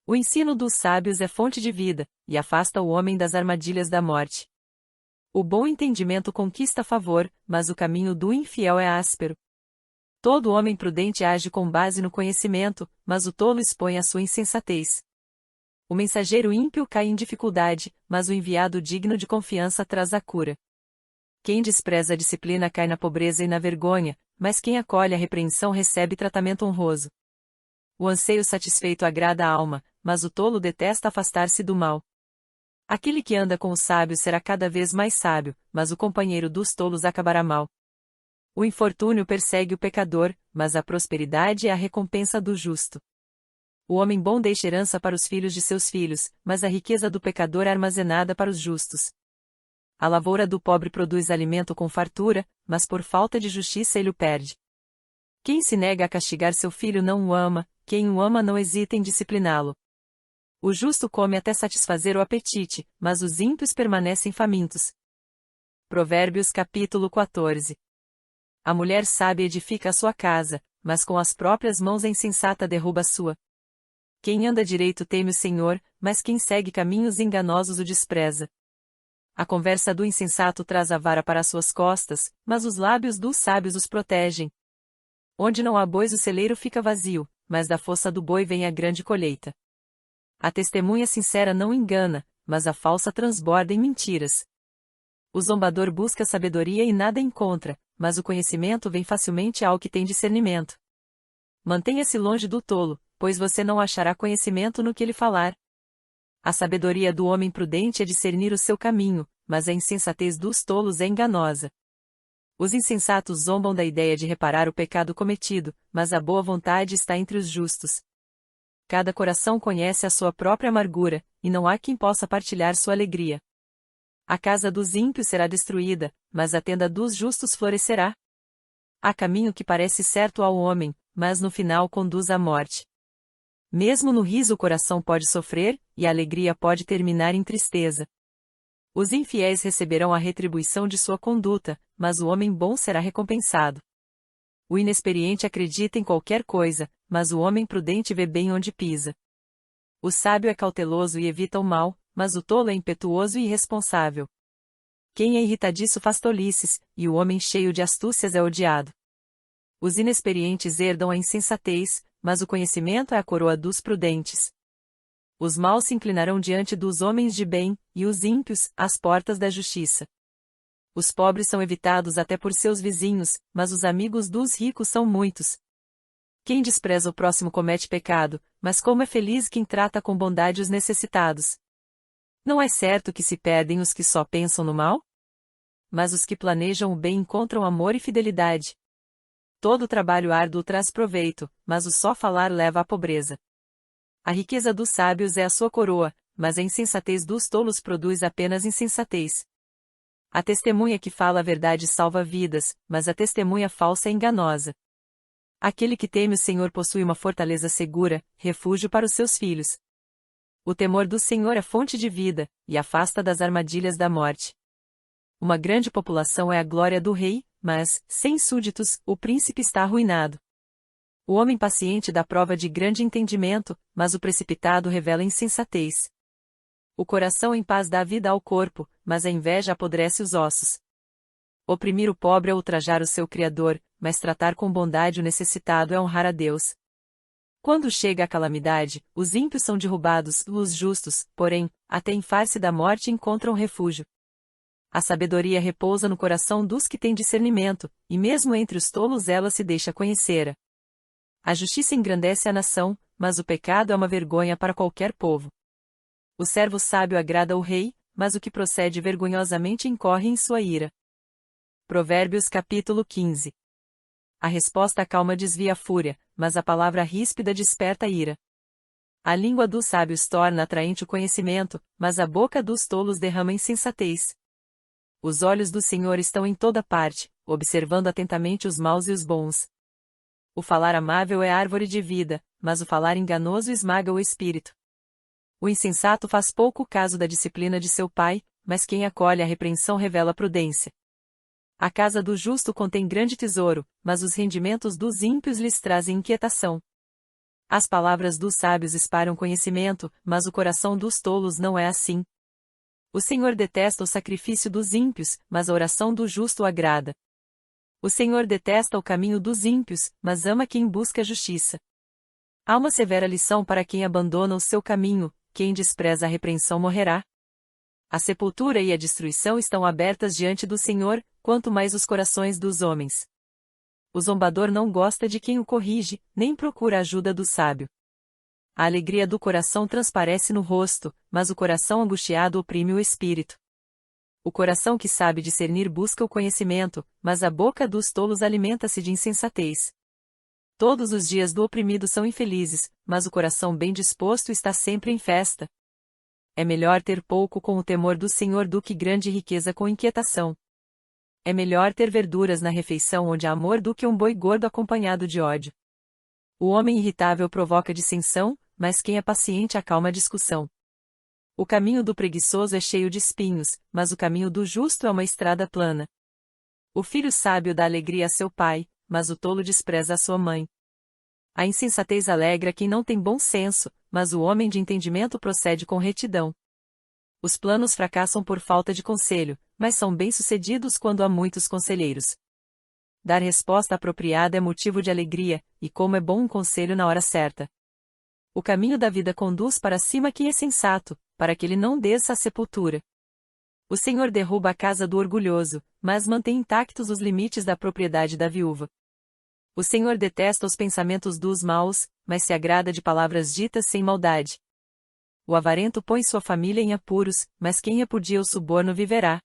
[SPEAKER 1] O ensino dos sábios é fonte de vida, e afasta o homem das armadilhas da morte. O bom entendimento conquista favor, mas o caminho do infiel é áspero. Todo homem prudente age com base no conhecimento, mas o tolo expõe a sua insensatez. O mensageiro ímpio cai em dificuldade, mas o enviado digno de confiança traz a cura. Quem despreza a disciplina cai na pobreza e na vergonha, mas quem acolhe a repreensão recebe tratamento honroso. O anseio satisfeito agrada a alma, mas o tolo detesta afastar-se do mal. Aquele que anda com os sábios será cada vez mais sábio, mas o companheiro dos tolos acabará mal. O infortúnio persegue o pecador, mas a prosperidade é a recompensa do justo. O homem bom deixa herança para os filhos de seus filhos, mas a riqueza do pecador é armazenada para os justos. A lavoura do pobre produz alimento com fartura, mas por falta de justiça ele o perde. Quem se nega a castigar seu filho não o ama, quem o ama não hesita em discipliná-lo. O justo come até satisfazer o apetite, mas os ímpios permanecem famintos. Provérbios capítulo 14. A mulher sábia edifica a sua casa, mas com as próprias mãos a insensata derruba a sua. Quem anda direito teme o Senhor, mas quem segue caminhos enganosos o despreza. A conversa do insensato traz a vara para suas costas, mas os lábios dos sábios os protegem. Onde não há bois o celeiro fica vazio, mas da fossa do boi vem a grande colheita. A testemunha sincera não engana, mas a falsa transborda em mentiras. O zombador busca sabedoria e nada encontra, mas o conhecimento vem facilmente ao que tem discernimento. Mantenha-se longe do tolo, pois você não achará conhecimento no que ele falar. A sabedoria do homem prudente é discernir o seu caminho, mas a insensatez dos tolos é enganosa. Os insensatos zombam da ideia de reparar o pecado cometido, mas a boa vontade está entre os justos. Cada coração conhece a sua própria amargura, e não há quem possa partilhar sua alegria. A casa dos ímpios será destruída, mas a tenda dos justos florescerá. Há caminho que parece certo ao homem, mas no final conduz à morte. Mesmo no riso o coração pode sofrer, e a alegria pode terminar em tristeza. Os infiéis receberão a retribuição de sua conduta, mas o homem bom será recompensado. O inexperiente acredita em qualquer coisa, mas o homem prudente vê bem onde pisa. O sábio é cauteloso e evita o mal, mas o tolo é impetuoso e irresponsável. Quem é irritadiço faz tolices, e o homem cheio de astúcias é odiado. Os inexperientes herdam a insensatez, mas o conhecimento é a coroa dos prudentes. Os maus se inclinarão diante dos homens de bem, e os ímpios, às portas da justiça. Os pobres são evitados até por seus vizinhos, mas os amigos dos ricos são muitos. Quem despreza o próximo comete pecado, mas como é feliz quem trata com bondade os necessitados. Não é certo que se perdem os que só pensam no mal? Mas os que planejam o bem encontram amor e fidelidade. Todo trabalho árduo traz proveito, mas o só falar leva à pobreza. A riqueza dos sábios é a sua coroa, mas a insensatez dos tolos produz apenas insensatez. A testemunha que fala a verdade salva vidas, mas a testemunha falsa é enganosa. Aquele que teme o Senhor possui uma fortaleza segura, refúgio para os seus filhos. O temor do Senhor é fonte de vida, e afasta das armadilhas da morte. Uma grande população é a glória do rei, mas, sem súditos, o príncipe está arruinado. O homem paciente dá prova de grande entendimento, mas o precipitado revela insensatez. O coração em paz dá vida ao corpo, mas a inveja apodrece os ossos. Oprimir o pobre é ultrajar o seu Criador, mas tratar com bondade o necessitado é honrar a Deus. Quando chega a calamidade, os ímpios são derrubados, os justos, porém, até em face da morte encontram refúgio. A sabedoria repousa no coração dos que têm discernimento, e mesmo entre os tolos ela se deixa conhecer. A justiça engrandece a nação, mas o pecado é uma vergonha para qualquer povo. O servo sábio agrada ao rei, mas o que procede vergonhosamente incorre em sua ira. Provérbios capítulo 15. A resposta calma desvia a fúria, mas a palavra ríspida desperta a ira. A língua dos sábios torna atraente o conhecimento, mas a boca dos tolos derrama insensatez. Os olhos do Senhor estão em toda parte, observando atentamente os maus e os bons. O falar amável é árvore de vida, mas o falar enganoso esmaga o espírito. O insensato faz pouco caso da disciplina de seu pai, mas quem acolhe a repreensão revela prudência. A casa do justo contém grande tesouro, mas os rendimentos dos ímpios lhes trazem inquietação. As palavras dos sábios espalham conhecimento, mas o coração dos tolos não é assim. O Senhor detesta o sacrifício dos ímpios, mas a oração do justo o agrada. O Senhor detesta o caminho dos ímpios, mas ama quem busca a justiça. Há uma severa lição para quem abandona o seu caminho: quem despreza a repreensão morrerá. A sepultura e a destruição estão abertas diante do Senhor, quanto mais os corações dos homens. O zombador não gosta de quem o corrige, nem procura a ajuda do sábio. A alegria do coração transparece no rosto, mas o coração angustiado oprime o espírito. O coração que sabe discernir busca o conhecimento, mas a boca dos tolos alimenta-se de insensatez. Todos os dias do oprimido são infelizes, mas o coração bem disposto está sempre em festa. É melhor ter pouco com o temor do Senhor do que grande riqueza com inquietação. É melhor ter verduras na refeição onde há amor do que um boi gordo acompanhado de ódio. O homem irritável provoca dissensão, mas quem é paciente acalma a discussão. O caminho do preguiçoso é cheio de espinhos, mas o caminho do justo é uma estrada plana. O filho sábio dá alegria a seu pai, mas o tolo despreza a sua mãe. A insensatez alegra quem não tem bom senso, mas o homem de entendimento procede com retidão. Os planos fracassam por falta de conselho, mas são bem-sucedidos quando há muitos conselheiros. Dar resposta apropriada é motivo de alegria, e como é bom um conselho na hora certa. O caminho da vida conduz para cima quem é sensato, para que ele não desça à sepultura. O Senhor derruba a casa do orgulhoso, mas mantém intactos os limites da propriedade da viúva. O Senhor detesta os pensamentos dos maus, mas se agrada de palavras ditas sem maldade. O avarento põe sua família em apuros, mas quem repudia o suborno viverá.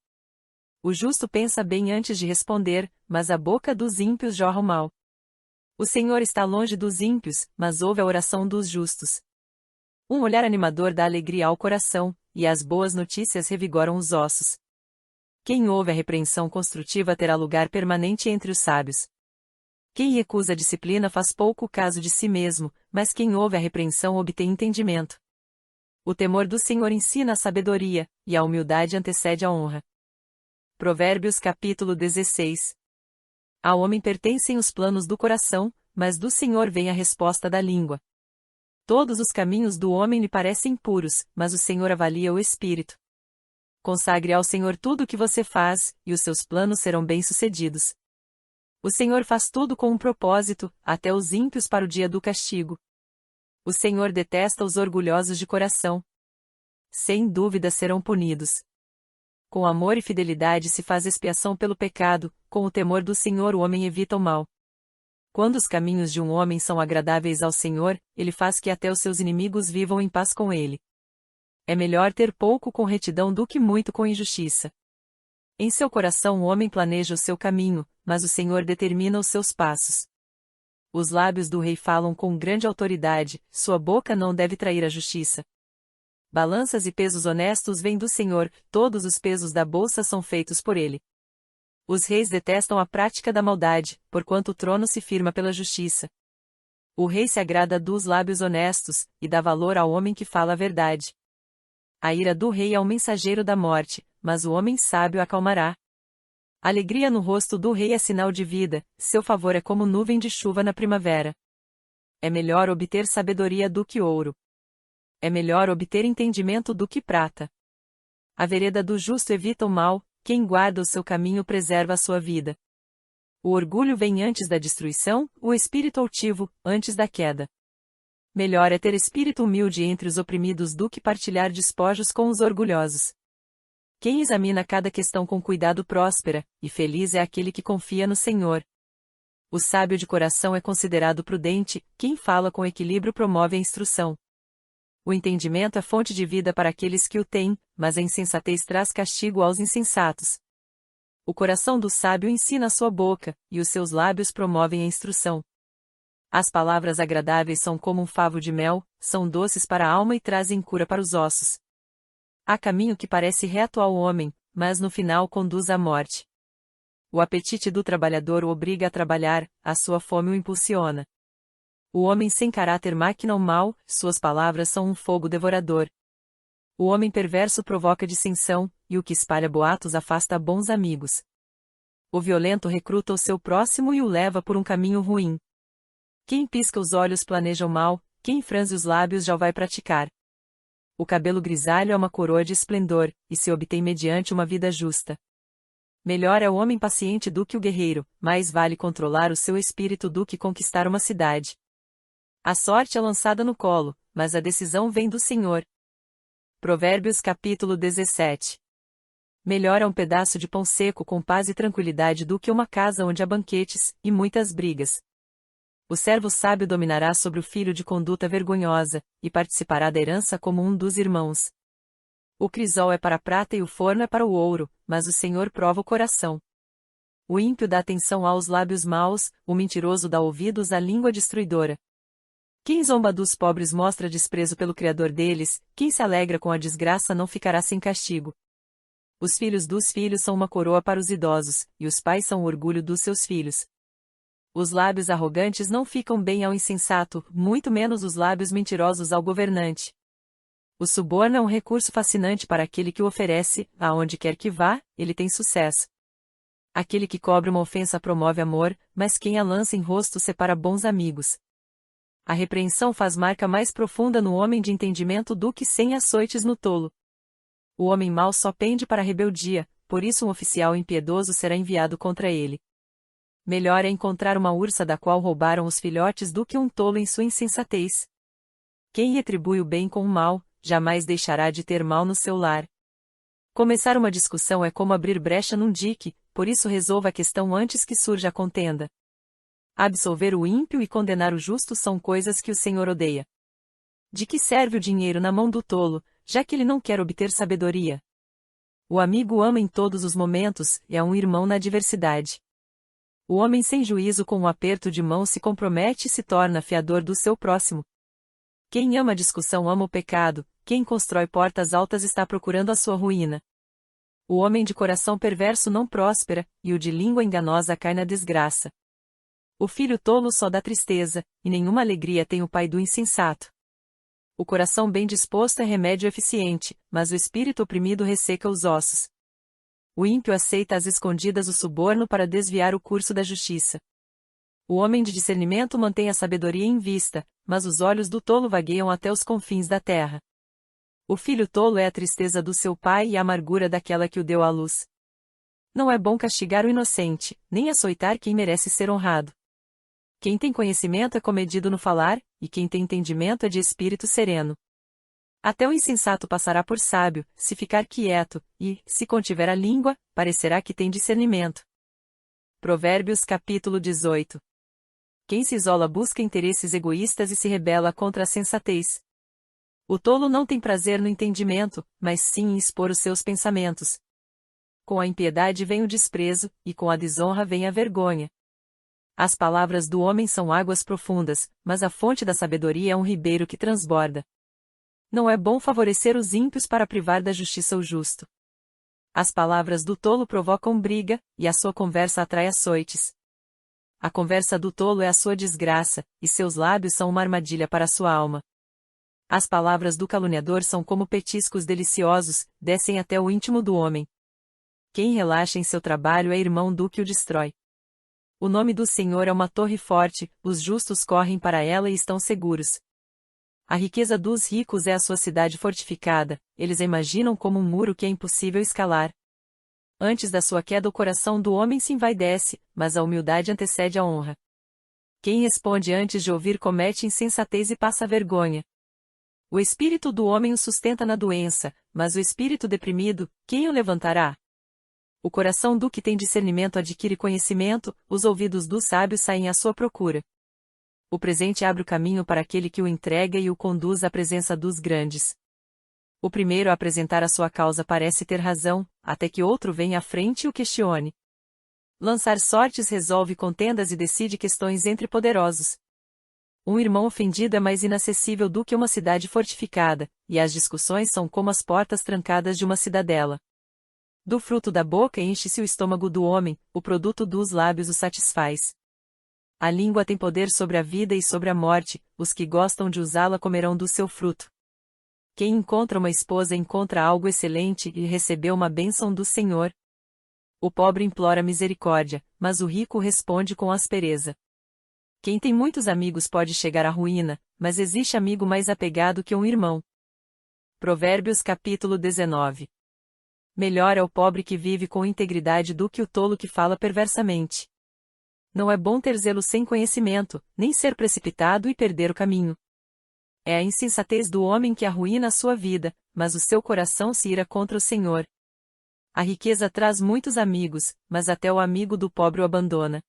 [SPEAKER 1] O justo pensa bem antes de responder, mas a boca dos ímpios jorra o mal. O Senhor está longe dos ímpios, mas ouve a oração dos justos. Um olhar animador dá alegria ao coração, e as boas notícias revigoram os ossos. Quem ouve a repreensão construtiva terá lugar permanente entre os sábios. Quem recusa a disciplina faz pouco caso de si mesmo, mas quem ouve a repreensão obtém entendimento. O temor do Senhor ensina a sabedoria, e a humildade antecede a honra. Provérbios capítulo 16. Ao homem pertencem os planos do coração, mas do Senhor vem a resposta da língua. Todos os caminhos do homem lhe parecem puros, mas o Senhor avalia o espírito. Consagre ao Senhor tudo o que você faz, e os seus planos serão bem-sucedidos. O Senhor faz tudo com um propósito, até os ímpios para o dia do castigo. O Senhor detesta os orgulhosos de coração. Sem dúvida serão punidos. Com amor e fidelidade se faz expiação pelo pecado, com o temor do Senhor o homem evita o mal. Quando os caminhos de um homem são agradáveis ao Senhor, ele faz que até os seus inimigos vivam em paz com ele. É melhor ter pouco com retidão do que muito com injustiça. Em seu coração o homem planeja o seu caminho, mas o Senhor determina os seus passos. Os lábios do rei falam com grande autoridade, sua boca não deve trair a justiça. Balanças e pesos honestos vêm do Senhor, todos os pesos da bolsa são feitos por ele. Os reis detestam a prática da maldade, porquanto o trono se firma pela justiça. O rei se agrada dos lábios honestos, e dá valor ao homem que fala a verdade. A ira do rei é um mensageiro da morte, mas o homem sábio acalmará. Alegria no rosto do rei é sinal de vida, seu favor é como nuvem de chuva na primavera. É melhor obter sabedoria do que ouro. É melhor obter entendimento do que prata. A vereda do justo evita o mal, quem guarda o seu caminho preserva a sua vida. O orgulho vem antes da destruição, o espírito altivo, antes da queda. Melhor é ter espírito humilde entre os oprimidos do que partilhar despojos com os orgulhosos. Quem examina cada questão com cuidado próspera, e feliz é aquele que confia no Senhor. O sábio de coração é considerado prudente, quem fala com equilíbrio promove a instrução. O entendimento é fonte de vida para aqueles que o têm, mas a insensatez traz castigo aos insensatos. O coração do sábio ensina a sua boca, e os seus lábios promovem a instrução. As palavras agradáveis são como um favo de mel, são doces para a alma e trazem cura para os ossos. Há caminho que parece reto ao homem, mas no final conduz à morte. O apetite do trabalhador o obriga a trabalhar, a sua fome o impulsiona. O homem sem caráter maquina o mal, suas palavras são um fogo devorador. O homem perverso provoca dissensão, e o que espalha boatos afasta bons amigos. O violento recruta o seu próximo e o leva por um caminho ruim. Quem pisca os olhos planeja o mal, quem franze os lábios já o vai praticar. O cabelo grisalho é uma coroa de esplendor, e se obtém mediante uma vida justa. Melhor é o homem paciente do que o guerreiro, mais vale controlar o seu espírito do que conquistar uma cidade. A sorte é lançada no colo, mas a decisão vem do Senhor. Provérbios capítulo 17. Melhor é um pedaço de pão seco com paz e tranquilidade do que uma casa onde há banquetes, e muitas brigas. O servo sábio dominará sobre o filho de conduta vergonhosa, e participará da herança como um dos irmãos. O crisol é para a prata e o forno é para o ouro, mas o Senhor prova o coração. O ímpio dá atenção aos lábios maus, o mentiroso dá ouvidos à língua destruidora. Quem zomba dos pobres mostra desprezo pelo Criador deles, quem se alegra com a desgraça não ficará sem castigo. Os filhos dos filhos são uma coroa para os idosos, e os pais são o orgulho dos seus filhos. Os lábios arrogantes não ficam bem ao insensato, muito menos os lábios mentirosos ao governante. O suborno é um recurso fascinante para aquele que o oferece, aonde quer que vá, ele tem sucesso. Aquele que cobre uma ofensa promove amor, mas quem a lança em rosto separa bons amigos. A repreensão faz marca mais profunda no homem de entendimento do que 100 açoites no tolo. O homem mau só pende para a rebeldia, por isso um oficial impiedoso será enviado contra ele. Melhor é encontrar uma ursa da qual roubaram os filhotes do que um tolo em sua insensatez. Quem retribui o bem com o mal, jamais deixará de ter mal no seu lar. Começar uma discussão é como abrir brecha num dique, por isso resolva a questão antes que surja a contenda. Absolver o ímpio e condenar o justo são coisas que o Senhor odeia. De que serve o dinheiro na mão do tolo, já que ele não quer obter sabedoria? O amigo ama em todos os momentos, e é um irmão na adversidade. O homem sem juízo com um aperto de mão se compromete e se torna fiador do seu próximo. Quem ama a discussão ama o pecado, quem constrói portas altas está procurando a sua ruína. O homem de coração perverso não próspera, e o de língua enganosa cai na desgraça. O filho tolo só dá tristeza, e nenhuma alegria tem o pai do insensato. O coração bem disposto é remédio eficiente, mas o espírito oprimido resseca os ossos. O ímpio aceita às escondidas o suborno para desviar o curso da justiça. O homem de discernimento mantém a sabedoria em vista, mas os olhos do tolo vagueiam até os confins da terra. O filho tolo é a tristeza do seu pai e a amargura daquela que o deu à luz. Não é bom castigar o inocente, nem açoitar quem merece ser honrado. Quem tem conhecimento é comedido no falar, e quem tem entendimento é de espírito sereno. Até o insensato passará por sábio, se ficar quieto, e, se contiver a língua, parecerá que tem discernimento. Provérbios capítulo 18. Quem se isola busca interesses egoístas e se rebela contra a sensatez. O tolo não tem prazer no entendimento, mas sim em expor os seus pensamentos. Com a impiedade vem o desprezo, e com a desonra vem a vergonha. As palavras do homem são águas profundas, mas a fonte da sabedoria é um ribeiro que transborda. Não é bom favorecer os ímpios para privar da justiça o justo. As palavras do tolo provocam briga, e a sua conversa atrai açoites. A conversa do tolo é a sua desgraça, e seus lábios são uma armadilha para a sua alma. As palavras do caluniador são como petiscos deliciosos, descem até o íntimo do homem. Quem relaxa em seu trabalho é irmão do que o destrói. O nome do Senhor é uma torre forte, os justos correm para ela e estão seguros. A riqueza dos ricos é a sua cidade fortificada, eles a imaginam como um muro que é impossível escalar. Antes da sua queda o coração do homem se envaidece, mas a humildade antecede a honra. Quem responde antes de ouvir comete insensatez e passa vergonha. O espírito do homem o sustenta na doença, mas o espírito deprimido, quem o levantará? O coração do que tem discernimento adquire conhecimento, os ouvidos dos sábios saem à sua procura. O presente abre o caminho para aquele que o entrega e o conduz à presença dos grandes. O primeiro a apresentar a sua causa parece ter razão, até que outro venha à frente e o questione. Lançar sortes resolve contendas e decide questões entre poderosos. Um irmão ofendido é mais inacessível do que uma cidade fortificada, e as discussões são como as portas trancadas de uma cidadela. Do fruto da boca enche-se o estômago do homem, o produto dos lábios o satisfaz. A língua tem poder sobre a vida e sobre a morte, os que gostam de usá-la comerão do seu fruto. Quem encontra uma esposa encontra algo excelente e recebeu uma bênção do Senhor. O pobre implora misericórdia, mas o rico responde com aspereza. Quem tem muitos amigos pode chegar à ruína, mas existe amigo mais apegado que um irmão. Provérbios capítulo 19. Melhor é o pobre que vive com integridade do que o tolo que fala perversamente. Não é bom ter zelo sem conhecimento, nem ser precipitado e perder o caminho. É a insensatez do homem que arruína a sua vida, mas o seu coração se ira contra o Senhor. A riqueza traz muitos amigos, mas até o amigo do pobre o abandona.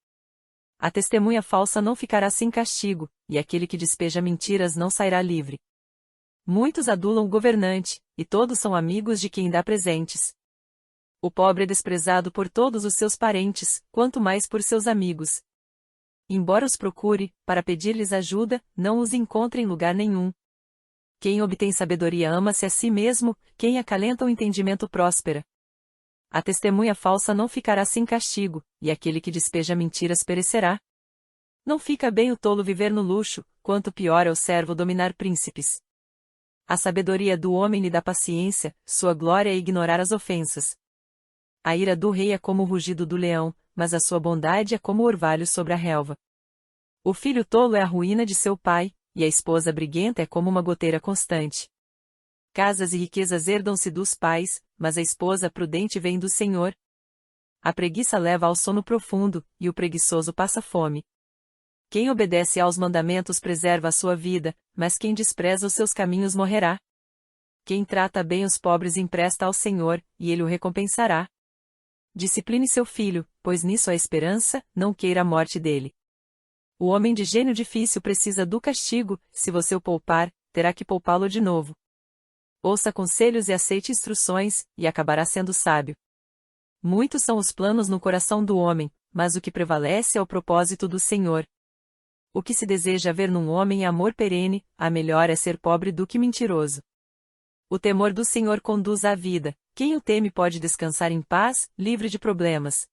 [SPEAKER 1] A testemunha falsa não ficará sem castigo, e aquele que despeja mentiras não sairá livre. Muitos adulam o governante, e todos são amigos de quem dá presentes. O pobre é desprezado por todos os seus parentes, quanto mais por seus amigos. Embora os procure, para pedir-lhes ajuda, não os encontra em lugar nenhum. Quem obtém sabedoria ama-se a si mesmo, quem acalenta o entendimento próspera. A testemunha falsa não ficará sem castigo, e aquele que despeja mentiras perecerá. Não fica bem o tolo viver no luxo, quanto pior é o servo dominar príncipes. A sabedoria do homem lhe dá paciência, sua glória é ignorar as ofensas. A ira do rei é como o rugido do leão, mas a sua bondade é como o orvalho sobre a relva. O filho tolo é a ruína de seu pai, e a esposa briguenta é como uma goteira constante. Casas e riquezas herdam-se dos pais, mas a esposa prudente vem do Senhor. A preguiça leva ao sono profundo, e o preguiçoso passa fome. Quem obedece aos mandamentos preserva a sua vida, mas quem despreza os seus caminhos morrerá. Quem trata bem os pobres empresta ao Senhor, e ele o recompensará. Discipline seu filho, pois nisso há esperança, não queira a morte dele. O homem de gênio difícil precisa do castigo, se você o poupar, terá que poupá-lo de novo. Ouça conselhos e aceite instruções, e acabará sendo sábio. Muitos são os planos no coração do homem, mas o que prevalece é o propósito do Senhor. O que se deseja ver num homem é amor perene, a melhor é ser pobre do que mentiroso. O temor do Senhor conduz à vida, quem o teme pode descansar em paz, livre de problemas.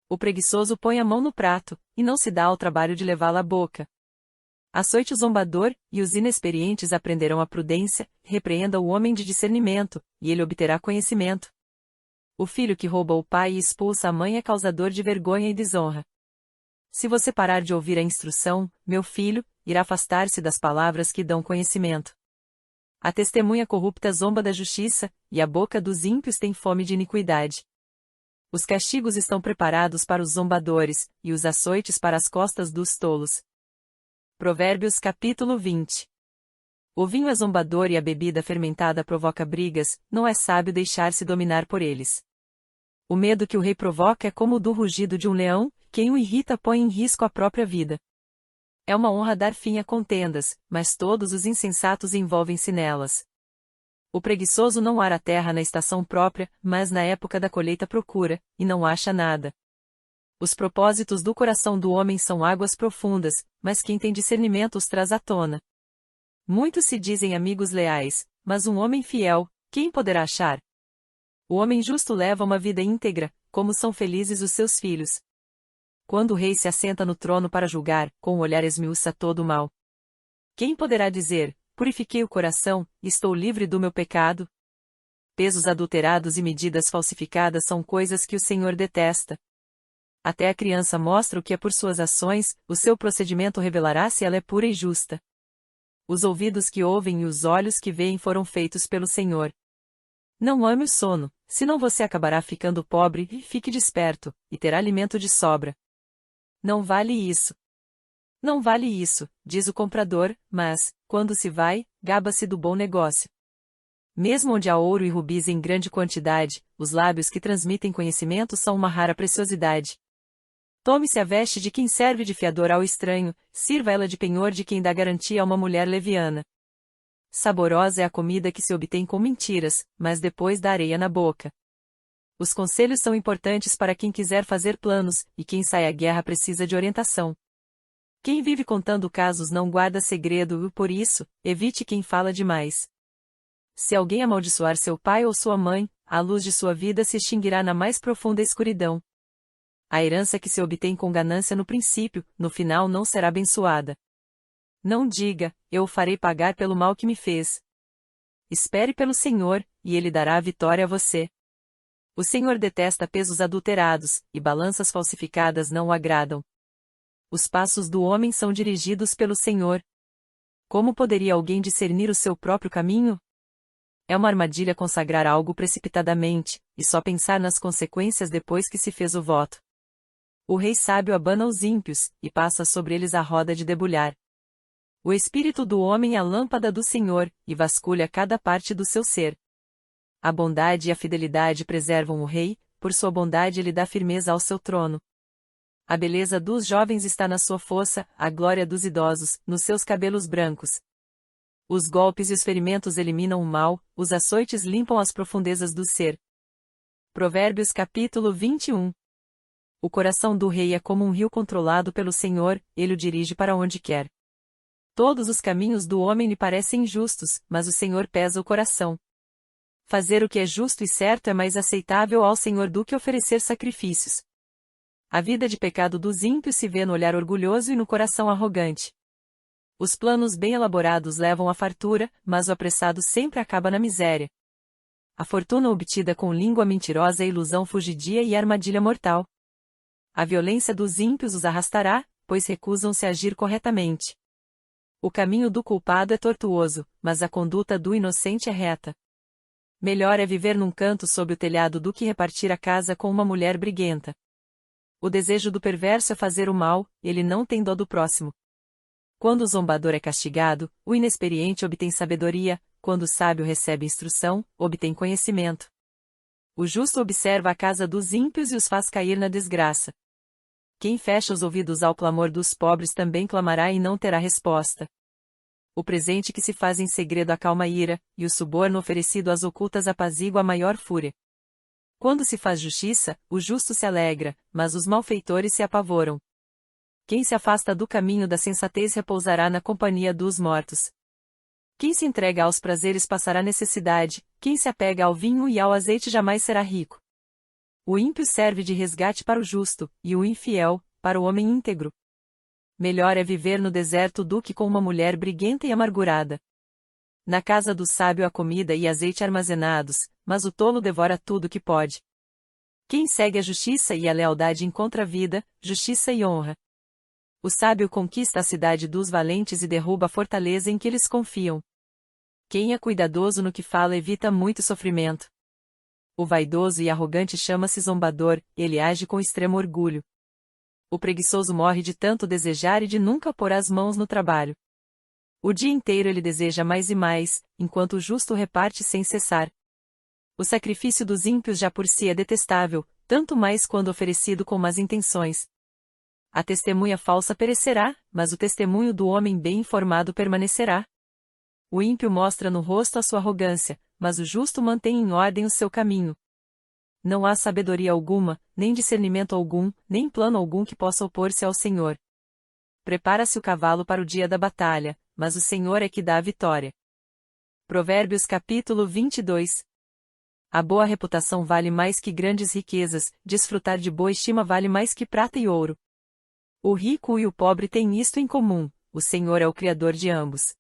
[SPEAKER 1] O preguiçoso põe a mão no prato, e não se dá ao trabalho de levá-la à boca. Açoite o zombador, e os inexperientes aprenderão a prudência, repreenda o homem de discernimento, e ele obterá conhecimento. O filho que rouba o pai e expulsa a mãe é causador de vergonha e desonra. Se você parar de ouvir a instrução, meu filho, irá afastar-se das palavras que dão conhecimento. A testemunha corrupta zomba da justiça, e a boca dos ímpios tem fome de iniquidade. Os castigos estão preparados para os zombadores, e os açoites para as costas dos tolos. Provérbios capítulo 20. O vinho é zombador e a bebida fermentada provoca brigas, não é sábio deixar-se dominar por eles. O medo que o rei provoca é como o do rugido de um leão, quem o irrita põe em risco a própria vida. É uma honra dar fim a contendas, mas todos os insensatos envolvem-se nelas. O preguiçoso não ara a terra na estação própria, mas na época da colheita procura, e não acha nada. Os propósitos do coração do homem são águas profundas, mas quem tem discernimento os traz à tona. Muitos se dizem amigos leais, mas um homem fiel, quem poderá achar? O homem justo leva uma vida íntegra, como são felizes os seus filhos. Quando o rei se assenta no trono para julgar, com o olhar esmiuça todo o mal. Quem poderá dizer, purifiquei o coração, estou livre do meu pecado? Pesos adulterados e medidas falsificadas são coisas que o Senhor detesta. Até a criança mostra o que é por suas ações, o seu procedimento revelará se ela é pura e justa. Os ouvidos que ouvem e os olhos que veem foram feitos pelo Senhor. Não ame o sono, senão você acabará ficando pobre, e fique desperto, e terá alimento de sobra. Não vale isso. Não vale isso, diz o comprador, mas, quando se vai, gaba-se do bom negócio. Mesmo onde há ouro e rubis em grande quantidade, os lábios que transmitem conhecimento são uma rara preciosidade. Tome-se a veste de quem serve de fiador ao estranho, sirva ela de penhor de quem dá garantia a uma mulher leviana. Saborosa é a comida que se obtém com mentiras, mas depois dá areia na boca. Os conselhos são importantes para quem quiser fazer planos, e quem sai à guerra precisa de orientação. Quem vive contando casos não guarda segredo e, por isso, evite quem fala demais. Se alguém amaldiçoar seu pai ou sua mãe, a luz de sua vida se extinguirá na mais profunda escuridão. A herança que se obtém com ganância no princípio, no final não será abençoada. Não diga, eu o farei pagar pelo mal que me fez. Espere pelo Senhor, e Ele dará a vitória a você. O Senhor detesta pesos adulterados, e balanças falsificadas não o agradam. Os passos do homem são dirigidos pelo Senhor. Como poderia alguém discernir o seu próprio caminho? É uma armadilha consagrar algo precipitadamente, e só pensar nas consequências depois que se fez o voto. O rei sábio abana os ímpios, e passa sobre eles a roda de debulhar. O espírito do homem é a lâmpada do Senhor, e vasculha cada parte do seu ser. A bondade e a fidelidade preservam o rei, por sua bondade ele dá firmeza ao seu trono. A beleza dos jovens está na sua força, a glória dos idosos, nos seus cabelos brancos. Os golpes e os ferimentos eliminam o mal, os açoites limpam as profundezas do ser. Provérbios capítulo 21. O coração do rei é como um rio controlado pelo Senhor, ele o dirige para onde quer. Todos os caminhos do homem lhe parecem justos, mas o Senhor pesa o coração. Fazer o que é justo e certo é mais aceitável ao Senhor do que oferecer sacrifícios. A vida de pecado dos ímpios se vê no olhar orgulhoso e no coração arrogante. Os planos bem elaborados levam à fartura, mas o apressado sempre acaba na miséria. A fortuna obtida com língua mentirosa é ilusão fugidia e armadilha mortal. A violência dos ímpios os arrastará, pois recusam-se a agir corretamente. O caminho do culpado é tortuoso, mas a conduta do inocente é reta. Melhor é viver num canto sob o telhado do que repartir a casa com uma mulher briguenta. O desejo do perverso é fazer o mal, ele não tem dó do próximo. Quando o zombador é castigado, o inexperiente obtém sabedoria, quando o sábio recebe instrução, obtém conhecimento. O justo observa a casa dos ímpios e os faz cair na desgraça. Quem fecha os ouvidos ao clamor dos pobres também clamará e não terá resposta. O presente que se faz em segredo acalma a ira, e o suborno oferecido às ocultas apazigua a maior fúria. Quando se faz justiça, o justo se alegra, mas os malfeitores se apavoram. Quem se afasta do caminho da sensatez repousará na companhia dos mortos. Quem se entrega aos prazeres passará necessidade, quem se apega ao vinho e ao azeite jamais será rico. O ímpio serve de resgate para o justo, e o infiel, para o homem íntegro. Melhor é viver no deserto do que com uma mulher briguenta e amargurada. Na casa do sábio há comida e azeite armazenados, mas o tolo devora tudo que pode. Quem segue a justiça e a lealdade encontra vida, justiça e honra. O sábio conquista a cidade dos valentes e derruba a fortaleza em que eles confiam. Quem é cuidadoso no que fala evita muito sofrimento. O vaidoso e arrogante chama-se zombador, ele age com extremo orgulho. O preguiçoso morre de tanto desejar e de nunca pôr as mãos no trabalho. O dia inteiro ele deseja mais e mais, enquanto o justo reparte sem cessar. O sacrifício dos ímpios já por si é detestável, tanto mais quando oferecido com más intenções. A testemunha falsa perecerá, mas o testemunho do homem bem informado permanecerá. O ímpio mostra no rosto a sua arrogância, mas o justo mantém em ordem o seu caminho. Não há sabedoria alguma, nem discernimento algum, nem plano algum que possa opor-se ao Senhor. Prepara-se o cavalo para o dia da batalha, mas o Senhor é que dá a vitória. Provérbios capítulo 22. A boa reputação vale mais que grandes riquezas, desfrutar de boa estima vale mais que prata e ouro. O rico e o pobre têm isto em comum, o Senhor é o Criador de ambos.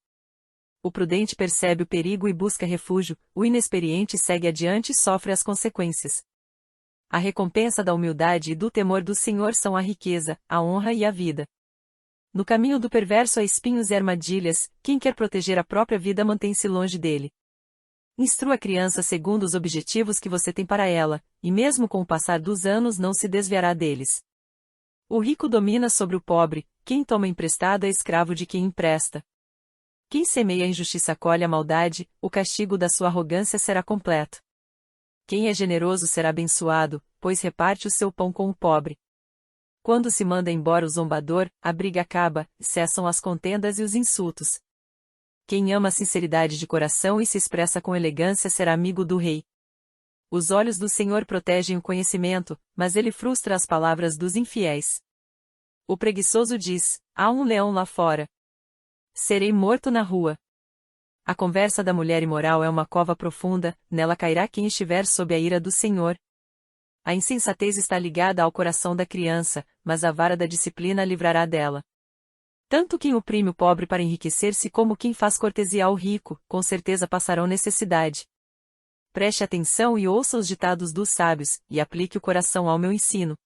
[SPEAKER 1] O prudente percebe o perigo e busca refúgio, o inexperiente segue adiante e sofre as consequências. A recompensa da humildade e do temor do Senhor são a riqueza, a honra e a vida. No caminho do perverso há espinhos e armadilhas, quem quer proteger a própria vida mantém-se longe dele. Instrua a criança segundo os objetivos que você tem para ela, e mesmo com o passar dos anos não se desviará deles. O rico domina sobre o pobre, quem toma emprestado é escravo de quem empresta. Quem semeia a injustiça colhe a maldade, o castigo da sua arrogância será completo. Quem é generoso será abençoado, pois reparte o seu pão com o pobre. Quando se manda embora o zombador, a briga acaba, cessam as contendas e os insultos. Quem ama a sinceridade de coração e se expressa com elegância será amigo do rei. Os olhos do Senhor protegem o conhecimento, mas ele frustra as palavras dos infiéis. O preguiçoso diz: há um leão lá fora. Serei morto na rua. A conversa da mulher imoral é uma cova profunda, nela cairá quem estiver sob a ira do Senhor. A insensatez está ligada ao coração da criança, mas a vara da disciplina a livrará dela. Tanto quem oprime o pobre para enriquecer-se como quem faz cortesia ao rico, com certeza passarão necessidade. Preste atenção e ouça os ditados dos sábios, e aplique o coração ao meu ensino.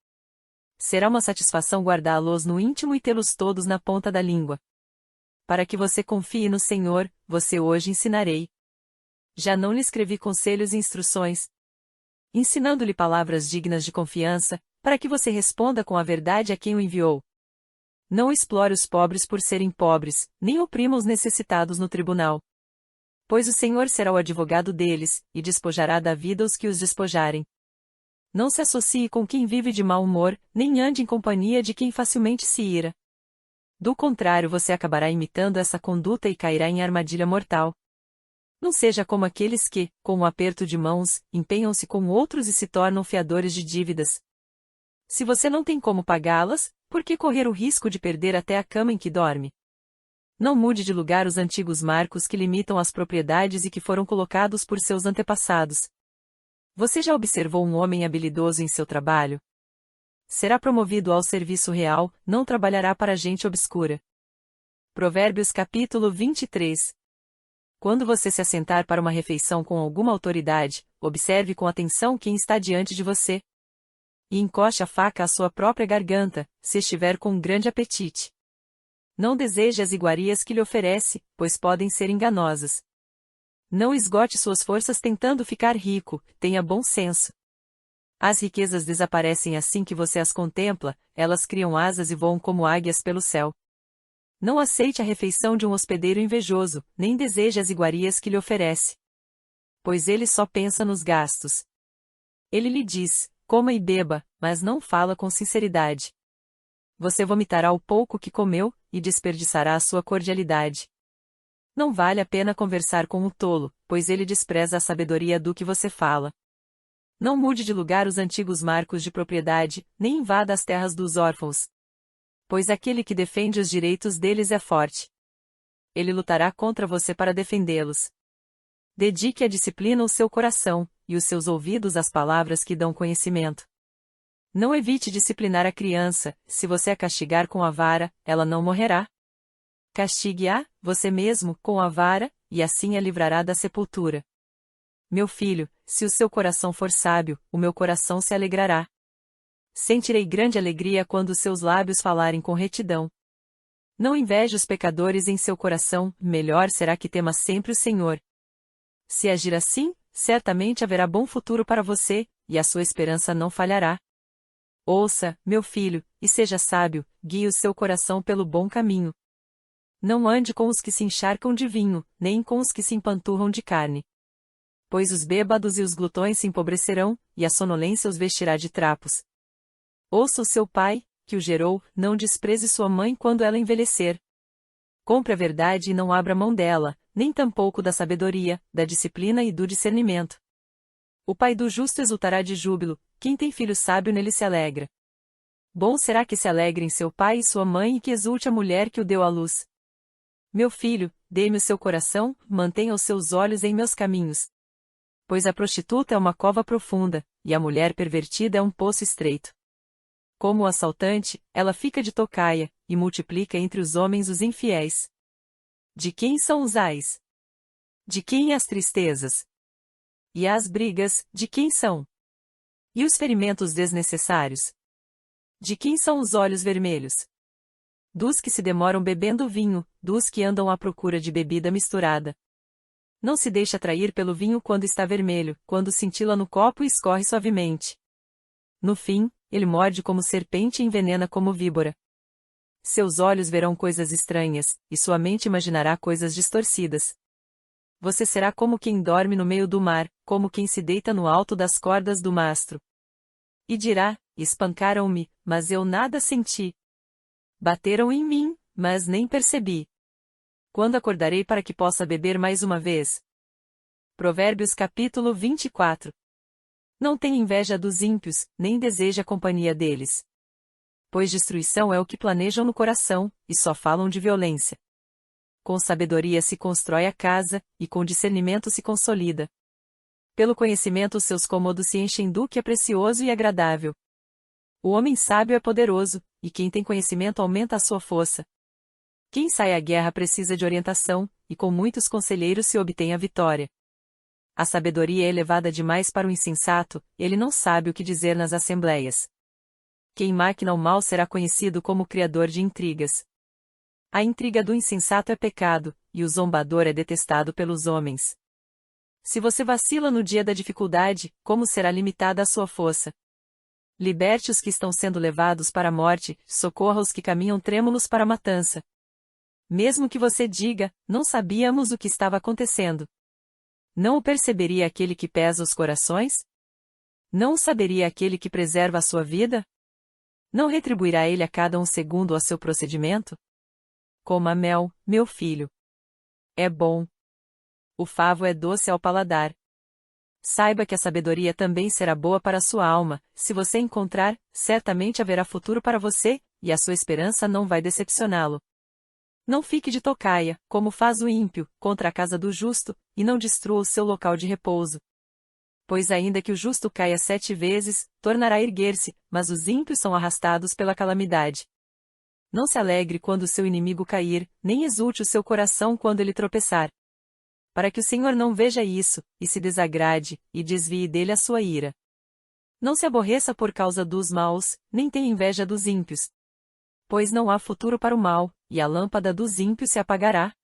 [SPEAKER 1] Será uma satisfação guardá-los no íntimo e tê-los todos na ponta da língua. Para que você confie no Senhor, você hoje ensinarei. Já não lhe escrevi conselhos e instruções, ensinando-lhe palavras dignas de confiança, para que você responda com a verdade a quem o enviou. Não explore os pobres por serem pobres, nem oprima os necessitados no tribunal. Pois o Senhor será o advogado deles, e despojará da vida os que os despojarem. Não se associe com quem vive de mau humor, nem ande em companhia de quem facilmente se ira. Do contrário, você acabará imitando essa conduta e cairá em armadilha mortal. Não seja como aqueles que, com um aperto de mãos, empenham-se com outros e se tornam fiadores de dívidas. Se você não tem como pagá-las, por que correr o risco de perder até a cama em que dorme? Não mude de lugar os antigos marcos que limitam as propriedades e que foram colocados por seus antepassados. Você já observou um homem habilidoso em seu trabalho? Será promovido ao serviço real, não trabalhará para gente obscura. Provérbios capítulo 23. Quando você se assentar para uma refeição com alguma autoridade, observe com atenção quem está diante de você. E encoste a faca à sua própria garganta, se estiver com um grande apetite. Não deseje as iguarias que lhe oferece, pois podem ser enganosas. Não esgote suas forças tentando ficar rico, tenha bom senso. As riquezas desaparecem assim que você as contempla, elas criam asas e voam como águias pelo céu. Não aceite a refeição de um hospedeiro invejoso, nem deseje as iguarias que lhe oferece. Pois ele só pensa nos gastos. Ele lhe diz: coma e beba, mas não fala com sinceridade. Você vomitará o pouco que comeu, e desperdiçará a sua cordialidade. Não vale a pena conversar com o tolo, pois ele despreza a sabedoria do que você fala. Não mude de lugar os antigos marcos de propriedade, nem invada as terras dos órfãos. Pois aquele que defende os direitos deles é forte. Ele lutará contra você para defendê-los. Dedique à disciplina o seu coração, e os seus ouvidos às palavras que dão conhecimento. Não evite disciplinar a criança, se você a castigar com a vara, ela não morrerá. Castigue-a, você mesmo, com a vara, e assim a livrará da sepultura. Meu filho, se o seu coração for sábio, o meu coração se alegrará. Sentirei grande alegria quando os seus lábios falarem com retidão. Não inveje os pecadores em seu coração, melhor será que tema sempre o Senhor. Se agir assim, certamente haverá bom futuro para você, e a sua esperança não falhará. Ouça, meu filho, e seja sábio, guie o seu coração pelo bom caminho. Não ande com os que se encharcam de vinho, nem com os que se empanturram de carne. Pois os bêbados e os glutões se empobrecerão, e a sonolência os vestirá de trapos. Ouça o seu pai, que o gerou, não despreze sua mãe quando ela envelhecer. Compre a verdade e não abra mão dela, nem tampouco da sabedoria, da disciplina e do discernimento. O pai do justo exultará de júbilo, quem tem filho sábio nele se alegra. Bom será que se alegrem seu pai e sua mãe e que exulte a mulher que o deu à luz. Meu filho, dê-me o seu coração, mantenha os seus olhos em meus caminhos. Pois a prostituta é uma cova profunda, e a mulher pervertida é um poço estreito. Como o assaltante, ela fica de tocaia, e multiplica entre os homens os infiéis. De quem são os ais? De quem as tristezas? E as brigas, de quem são? E os ferimentos desnecessários? De quem são os olhos vermelhos? Dos que se demoram bebendo vinho, dos que andam à procura de bebida misturada. Não se deixe atrair pelo vinho quando está vermelho, quando cintila no copo e escorre suavemente. No fim, ele morde como serpente e envenena como víbora. Seus olhos verão coisas estranhas, e sua mente imaginará coisas distorcidas. Você será como quem dorme no meio do mar, como quem se deita no alto das cordas do mastro. E dirá: espancaram-me, mas eu nada senti. Bateram em mim, mas nem percebi. Quando acordarei para que possa beber mais uma vez? Provérbios capítulo 24. Não tenha inveja dos ímpios, nem deseje a companhia deles. Pois destruição é o que planejam no coração, e só falam de violência. Com sabedoria se constrói a casa, e com discernimento se consolida. Pelo conhecimento os seus cômodos se enchem do que é precioso e agradável. O homem sábio é poderoso, e quem tem conhecimento aumenta a sua força. Quem sai à guerra precisa de orientação, e com muitos conselheiros se obtém a vitória. A sabedoria é elevada demais para o insensato, ele não sabe o que dizer nas assembleias. Quem maquina o mal será conhecido como criador de intrigas. A intriga do insensato é pecado, e o zombador é detestado pelos homens. Se você vacila no dia da dificuldade, como será limitada a sua força? Liberte os que estão sendo levados para a morte, socorra os que caminham trêmulos para a matança. Mesmo que você diga: não sabíamos o que estava acontecendo. Não o perceberia aquele que pesa os corações? Não o saberia aquele que preserva a sua vida? Não retribuirá ele a cada um segundo a seu procedimento? Coma mel, meu filho. É bom. O favo é doce ao paladar. Saiba que a sabedoria também será boa para a sua alma, se você encontrar, certamente haverá futuro para você, e a sua esperança não vai decepcioná-lo. Não fique de tocaia, como faz o ímpio, contra a casa do justo, e não destrua o seu local de repouso. Pois ainda que o justo caia 7 vezes, tornará a erguer-se, mas os ímpios são arrastados pela calamidade. Não se alegre quando o seu inimigo cair, nem exulte o seu coração quando ele tropeçar. Para que o Senhor não veja isso, e se desagrade, e desvie dele a sua ira. Não se aborreça por causa dos maus, nem tenha inveja dos ímpios. Pois não há futuro para o mal, e a lâmpada dos ímpios se apagará.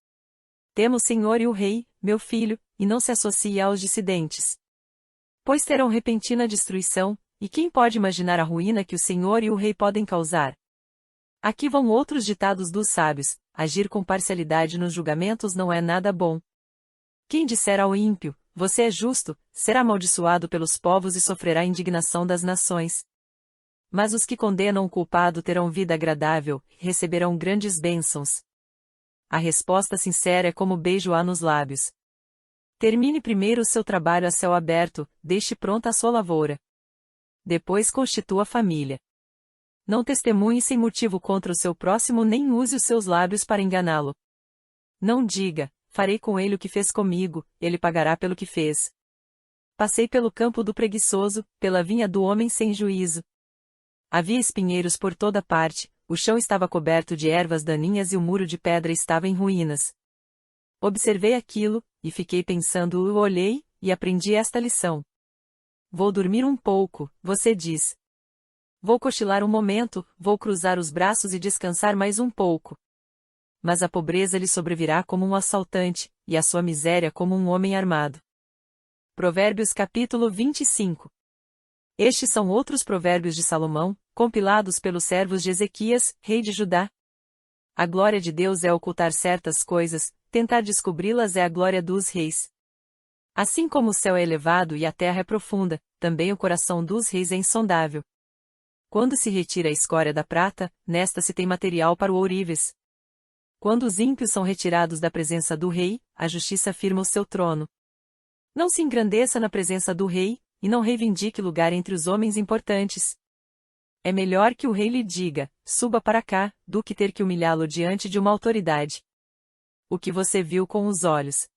[SPEAKER 1] Tema o Senhor e o Rei, meu filho, e não se associe aos dissidentes. Pois terão repentina destruição, e quem pode imaginar a ruína que o Senhor e o Rei podem causar? Aqui vão outros ditados dos sábios: agir com parcialidade nos julgamentos não é nada bom. Quem disser ao ímpio: você é justo, será amaldiçoado pelos povos e sofrerá a indignação das nações. Mas os que condenam o culpado terão vida agradável, receberão grandes bênçãos. A resposta sincera é como beijo há nos lábios. Termine primeiro o seu trabalho a céu aberto, deixe pronta a sua lavoura. Depois constitua a família. Não testemunhe sem motivo contra o seu próximo nem use os seus lábios para enganá-lo. Não diga: farei com ele o que fez comigo, ele pagará pelo que fez. Passei pelo campo do preguiçoso, pela vinha do homem sem juízo. Havia espinheiros por toda parte, o chão estava coberto de ervas daninhas e o muro de pedra estava em ruínas. Observei aquilo, e fiquei pensando, olhei, e aprendi esta lição. Vou dormir um pouco, você diz. Vou cochilar um momento, vou cruzar os braços e descansar mais um pouco. Mas a pobreza lhe sobrevirá como um assaltante, e a sua miséria como um homem armado. Provérbios capítulo 25. Estes são outros provérbios de Salomão, compilados pelos servos de Ezequias, rei de Judá. A glória de Deus é ocultar certas coisas, tentar descobri-las é a glória dos reis. Assim como o céu é elevado e a terra é profunda, também o coração dos reis é insondável. Quando se retira a escória da prata, nesta se tem material para o ourives. Quando os ímpios são retirados da presença do rei, a justiça firma o seu trono. Não se engrandeça na presença do rei, e não reivindique lugar entre os homens importantes. É melhor que o rei lhe diga, suba para cá, do que ter que humilhá-lo diante de uma autoridade. O que você viu com os olhos.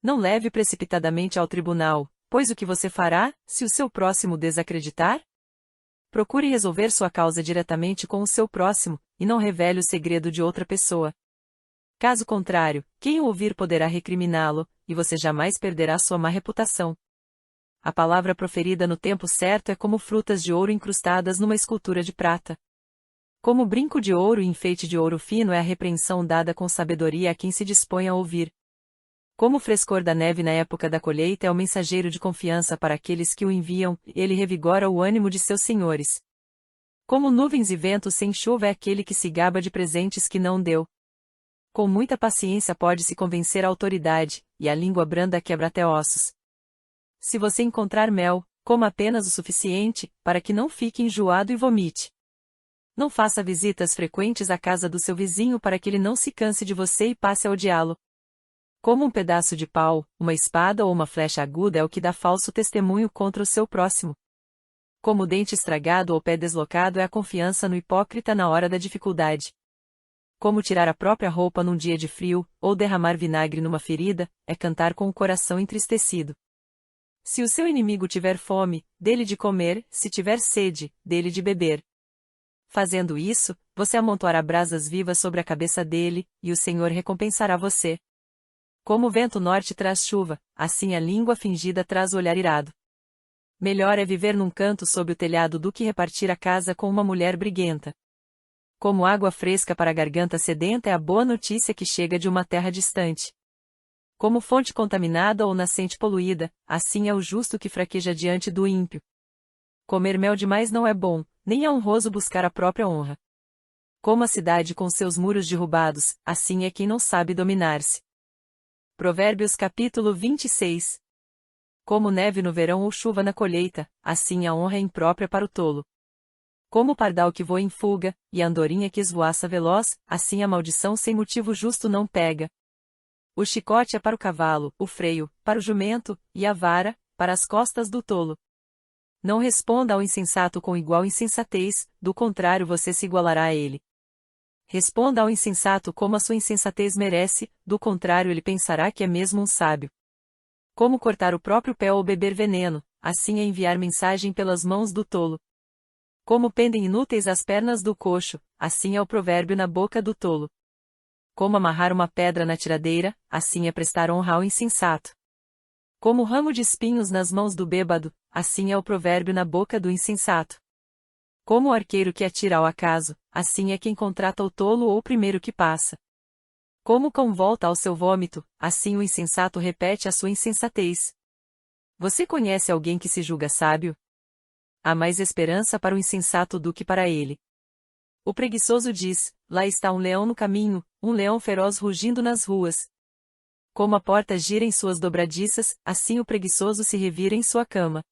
[SPEAKER 1] Não leve precipitadamente ao tribunal, pois o que você fará, se o seu próximo desacreditar? Procure resolver sua causa diretamente com o seu próximo, e não revele o segredo de outra pessoa. Caso contrário, quem o ouvir poderá recriminá-lo, e você jamais perderá sua má reputação. A palavra proferida no tempo certo é como frutas de ouro incrustadas numa escultura de prata. Como brinco de ouro e enfeite de ouro fino é a repreensão dada com sabedoria a quem se dispõe a ouvir. Como o frescor da neve na época da colheita é o mensageiro de confiança para aqueles que o enviam, ele revigora o ânimo de seus senhores. Como nuvens e ventos sem chuva é aquele que se gaba de presentes que não deu. Com muita paciência pode-se convencer a autoridade, e a língua branda quebra até ossos. Se você encontrar mel, coma apenas o suficiente, para que não fique enjoado e vomite. Não faça visitas frequentes à casa do seu vizinho para que ele não se canse de você e passe a odiá-lo. Como um pedaço de pau, uma espada ou uma flecha aguda é o que dá falso testemunho contra o seu próximo. Como o dente estragado ou pé deslocado é a confiança no hipócrita na hora da dificuldade. Como tirar a própria roupa num dia de frio, ou derramar vinagre numa ferida, é cantar com o coração entristecido. Se o seu inimigo tiver fome, dê-lhe de comer, se tiver sede, dê-lhe de beber. Fazendo isso, você amontoará brasas vivas sobre a cabeça dele, e o Senhor recompensará você. Como o vento norte traz chuva, assim a língua fingida traz o olhar irado. Melhor é viver num canto sob o telhado do que repartir a casa com uma mulher briguenta. Como água fresca para a garganta sedenta é a boa notícia que chega de uma terra distante. Como fonte contaminada ou nascente poluída, assim é o justo que fraqueja diante do ímpio. Comer mel demais não é bom, nem é honroso buscar a própria honra. Como a cidade com seus muros derrubados, assim é quem não sabe dominar-se. Provérbios capítulo 26. Como neve no verão ou chuva na colheita, assim a honra é imprópria para o tolo. Como o pardal que voa em fuga, e a andorinha que esvoaça veloz, assim a maldição sem motivo justo não pega. O chicote é para o cavalo, o freio, para o jumento, e a vara, para as costas do tolo. Não responda ao insensato com igual insensatez, do contrário você se igualará a ele. Responda ao insensato como a sua insensatez merece, do contrário ele pensará que é mesmo um sábio. Como cortar o próprio pé ou beber veneno, assim é enviar mensagem pelas mãos do tolo. Como pendem inúteis as pernas do coxo, assim é o provérbio na boca do tolo. Como amarrar uma pedra na tiradeira, assim é prestar honra ao insensato. Como ramo de espinhos nas mãos do bêbado, assim é o provérbio na boca do insensato. Como o arqueiro que atira ao acaso, assim é quem contrata o tolo ou o primeiro que passa. Como o cão volta ao seu vômito, assim o insensato repete a sua insensatez. Você conhece alguém que se julga sábio? Há mais esperança para o insensato do que para ele. O preguiçoso diz, lá está um leão no caminho, um leão feroz rugindo nas ruas. Como a porta gira em suas dobradiças, assim o preguiçoso se revira em sua cama.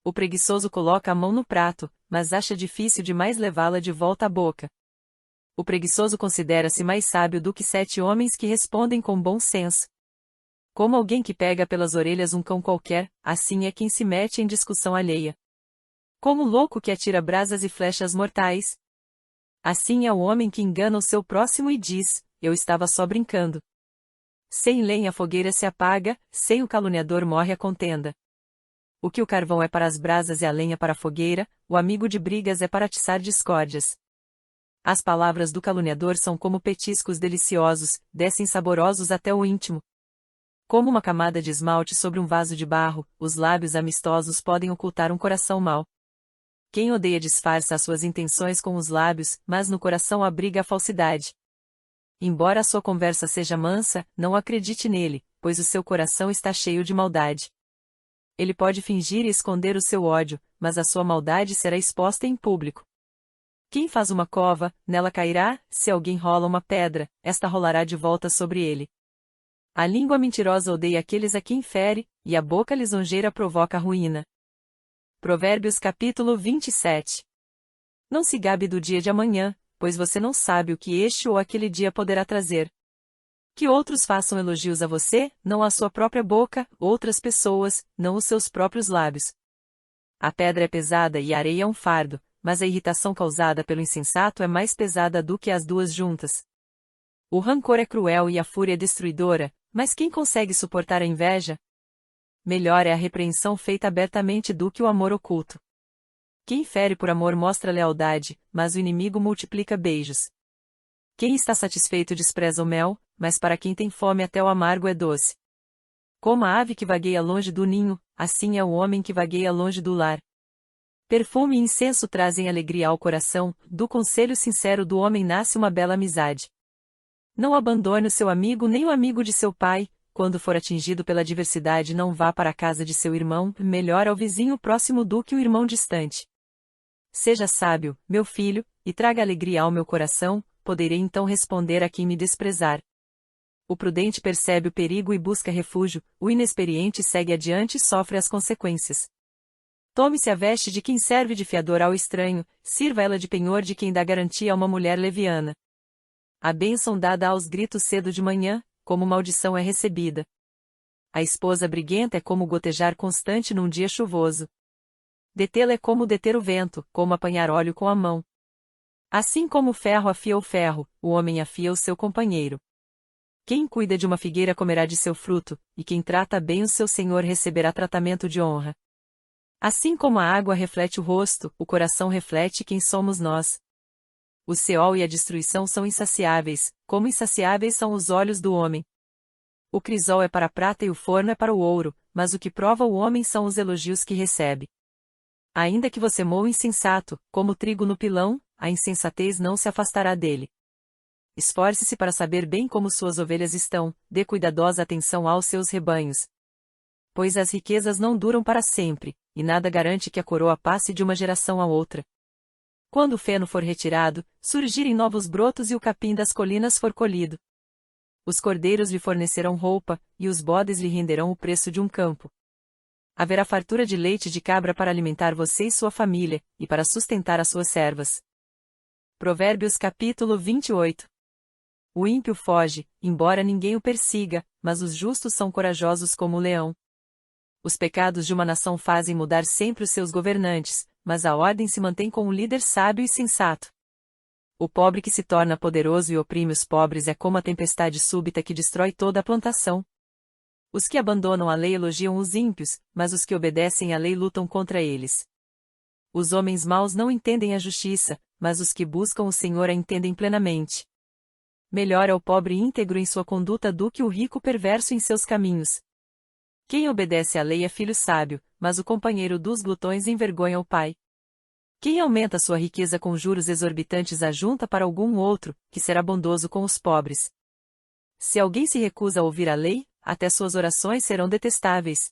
[SPEAKER 1] O preguiçoso coloca a mão no prato, mas acha difícil demais levá-la de volta à boca. O preguiçoso considera-se mais sábio do que 7 homens que respondem com bom senso. Como alguém que pega pelas orelhas um cão qualquer, assim é quem se mete em discussão alheia. Como o louco que atira brasas e flechas mortais. Assim é o homem que engana o seu próximo e diz, eu estava só brincando. Sem lenha a fogueira se apaga, sem o caluniador morre a contenda. O que o carvão é para as brasas e a lenha para a fogueira, o amigo de brigas é para atiçar discórdias. As palavras do caluniador são como petiscos deliciosos, descem saborosos até o íntimo. Como uma camada de esmalte sobre um vaso de barro, os lábios amistosos podem ocultar um coração mau. Quem odeia disfarça as suas intenções com os lábios, mas no coração abriga a falsidade. Embora a sua conversa seja mansa, não acredite nele, pois o seu coração está cheio de maldade. Ele pode fingir e esconder o seu ódio, mas a sua maldade será exposta em público. Quem faz uma cova, nela cairá, se alguém rola uma pedra, esta rolará de volta sobre ele. A língua mentirosa odeia aqueles a quem fere, e a boca lisonjeira provoca a ruína. Provérbios capítulo 27. Não se gabe do dia de amanhã, pois você não sabe o que este ou aquele dia poderá trazer. Que outros façam elogios a você, não a sua própria boca, outras pessoas, não os seus próprios lábios. A pedra é pesada e a areia é um fardo, mas a irritação causada pelo insensato é mais pesada do que as duas juntas. O rancor é cruel e a fúria é destruidora, mas quem consegue suportar a inveja? Melhor é a repreensão feita abertamente do que o amor oculto. Quem fere por amor mostra lealdade, mas o inimigo multiplica beijos. Quem está satisfeito despreza o mel, mas para quem tem fome até o amargo é doce. Como a ave que vagueia longe do ninho, assim é o homem que vagueia longe do lar. Perfume e incenso trazem alegria ao coração, do conselho sincero do homem nasce uma bela amizade. Não abandone o seu amigo nem o amigo de seu pai, quando for atingido pela adversidade não vá para a casa de seu irmão, melhor é o vizinho próximo do que o irmão distante. Seja sábio, meu filho, e traga alegria ao meu coração, poderei então responder a quem me desprezar. O prudente percebe o perigo e busca refúgio, o inexperiente segue adiante e sofre as consequências. Tome-se a veste de quem serve de fiador ao estranho, sirva ela de penhor de quem dá garantia a uma mulher leviana. A bênção dada aos gritos cedo de manhã, como maldição é recebida. A esposa briguenta é como gotejar constante num dia chuvoso. Detê-la é como deter o vento, como apanhar óleo com a mão. Assim como o ferro afia o ferro, o homem afia o seu companheiro. Quem cuida de uma figueira comerá de seu fruto, e quem trata bem o seu senhor receberá tratamento de honra. Assim como a água reflete o rosto, o coração reflete quem somos nós. O Seol e a destruição são insaciáveis, como insaciáveis são os olhos do homem. O crisol é para a prata e o forno é para o ouro, mas o que prova o homem são os elogios que recebe. Ainda que você moa o insensato, como trigo no pilão, a insensatez não se afastará dele. Esforce-se para saber bem como suas ovelhas estão, dê cuidadosa atenção aos seus rebanhos. Pois as riquezas não duram para sempre, e nada garante que a coroa passe de uma geração a outra. Quando o feno for retirado, surgirem novos brotos e o capim das colinas for colhido. Os cordeiros lhe fornecerão roupa, e os bodes lhe renderão o preço de um campo. Haverá fartura de leite de cabra para alimentar você e sua família, e para sustentar as suas servas. Provérbios capítulo 28. O ímpio foge, embora ninguém o persiga, mas os justos são corajosos como o leão. Os pecados de uma nação fazem mudar sempre os seus governantes, mas a ordem se mantém com um líder sábio e sensato. O pobre que se torna poderoso e oprime os pobres é como a tempestade súbita que destrói toda a plantação. Os que abandonam a lei elogiam os ímpios, mas os que obedecem à lei lutam contra eles. Os homens maus não entendem a justiça, mas os que buscam o Senhor a entendem plenamente. Melhor é o pobre íntegro em sua conduta do que o rico perverso em seus caminhos. Quem obedece à lei é filho sábio, mas o companheiro dos glutões envergonha o pai. Quem aumenta sua riqueza com juros exorbitantes ajunta para algum outro, que será bondoso com os pobres. Se alguém se recusa a ouvir a lei, até suas orações serão detestáveis.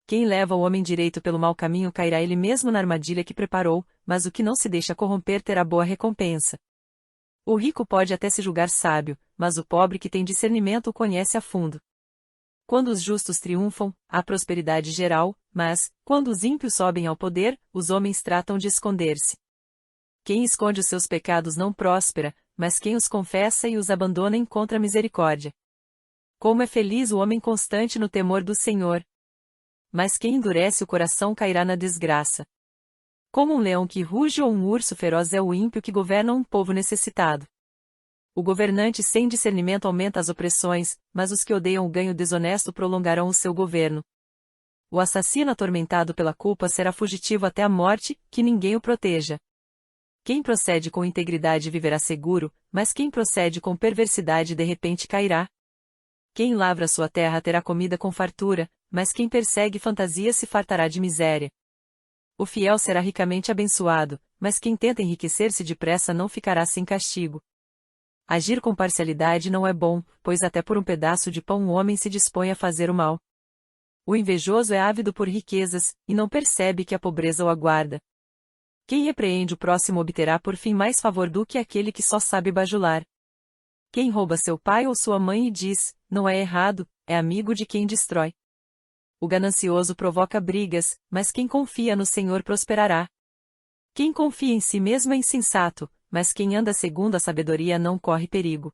[SPEAKER 1] Quem leva o homem direito pelo mau caminho cairá ele mesmo na armadilha que preparou, mas o que não se deixa corromper terá boa recompensa. O rico pode até se julgar sábio, mas o pobre que tem discernimento o conhece a fundo. Quando os justos triunfam, há prosperidade geral, mas, quando os ímpios sobem ao poder, os homens tratam de esconder-se. Quem esconde os seus pecados não próspera, mas quem os confessa e os abandona encontra misericórdia. Como é feliz o homem constante no temor do Senhor! Mas quem endurece o coração cairá na desgraça. Como um leão que ruge ou um urso feroz é o ímpio que governa um povo necessitado. O governante sem discernimento aumenta as opressões, mas os que odeiam o ganho desonesto prolongarão o seu governo. O assassino atormentado pela culpa será fugitivo até a morte, que ninguém o proteja. Quem procede com integridade viverá seguro, mas quem procede com perversidade de repente cairá. Quem lavra sua terra terá comida com fartura, mas quem persegue fantasia se fartará de miséria. O fiel será ricamente abençoado, mas quem tenta enriquecer-se depressa não ficará sem castigo. Agir com parcialidade não é bom, pois até por um pedaço de pão o homem se dispõe a fazer o mal. O invejoso é ávido por riquezas, e não percebe que a pobreza o aguarda. Quem repreende o próximo obterá por fim mais favor do que aquele que só sabe bajular. Quem rouba seu pai ou sua mãe e diz, não é errado, é amigo de quem destrói. O ganancioso provoca brigas, mas quem confia no Senhor prosperará. Quem confia em si mesmo é insensato, mas quem anda segundo a sabedoria não corre perigo.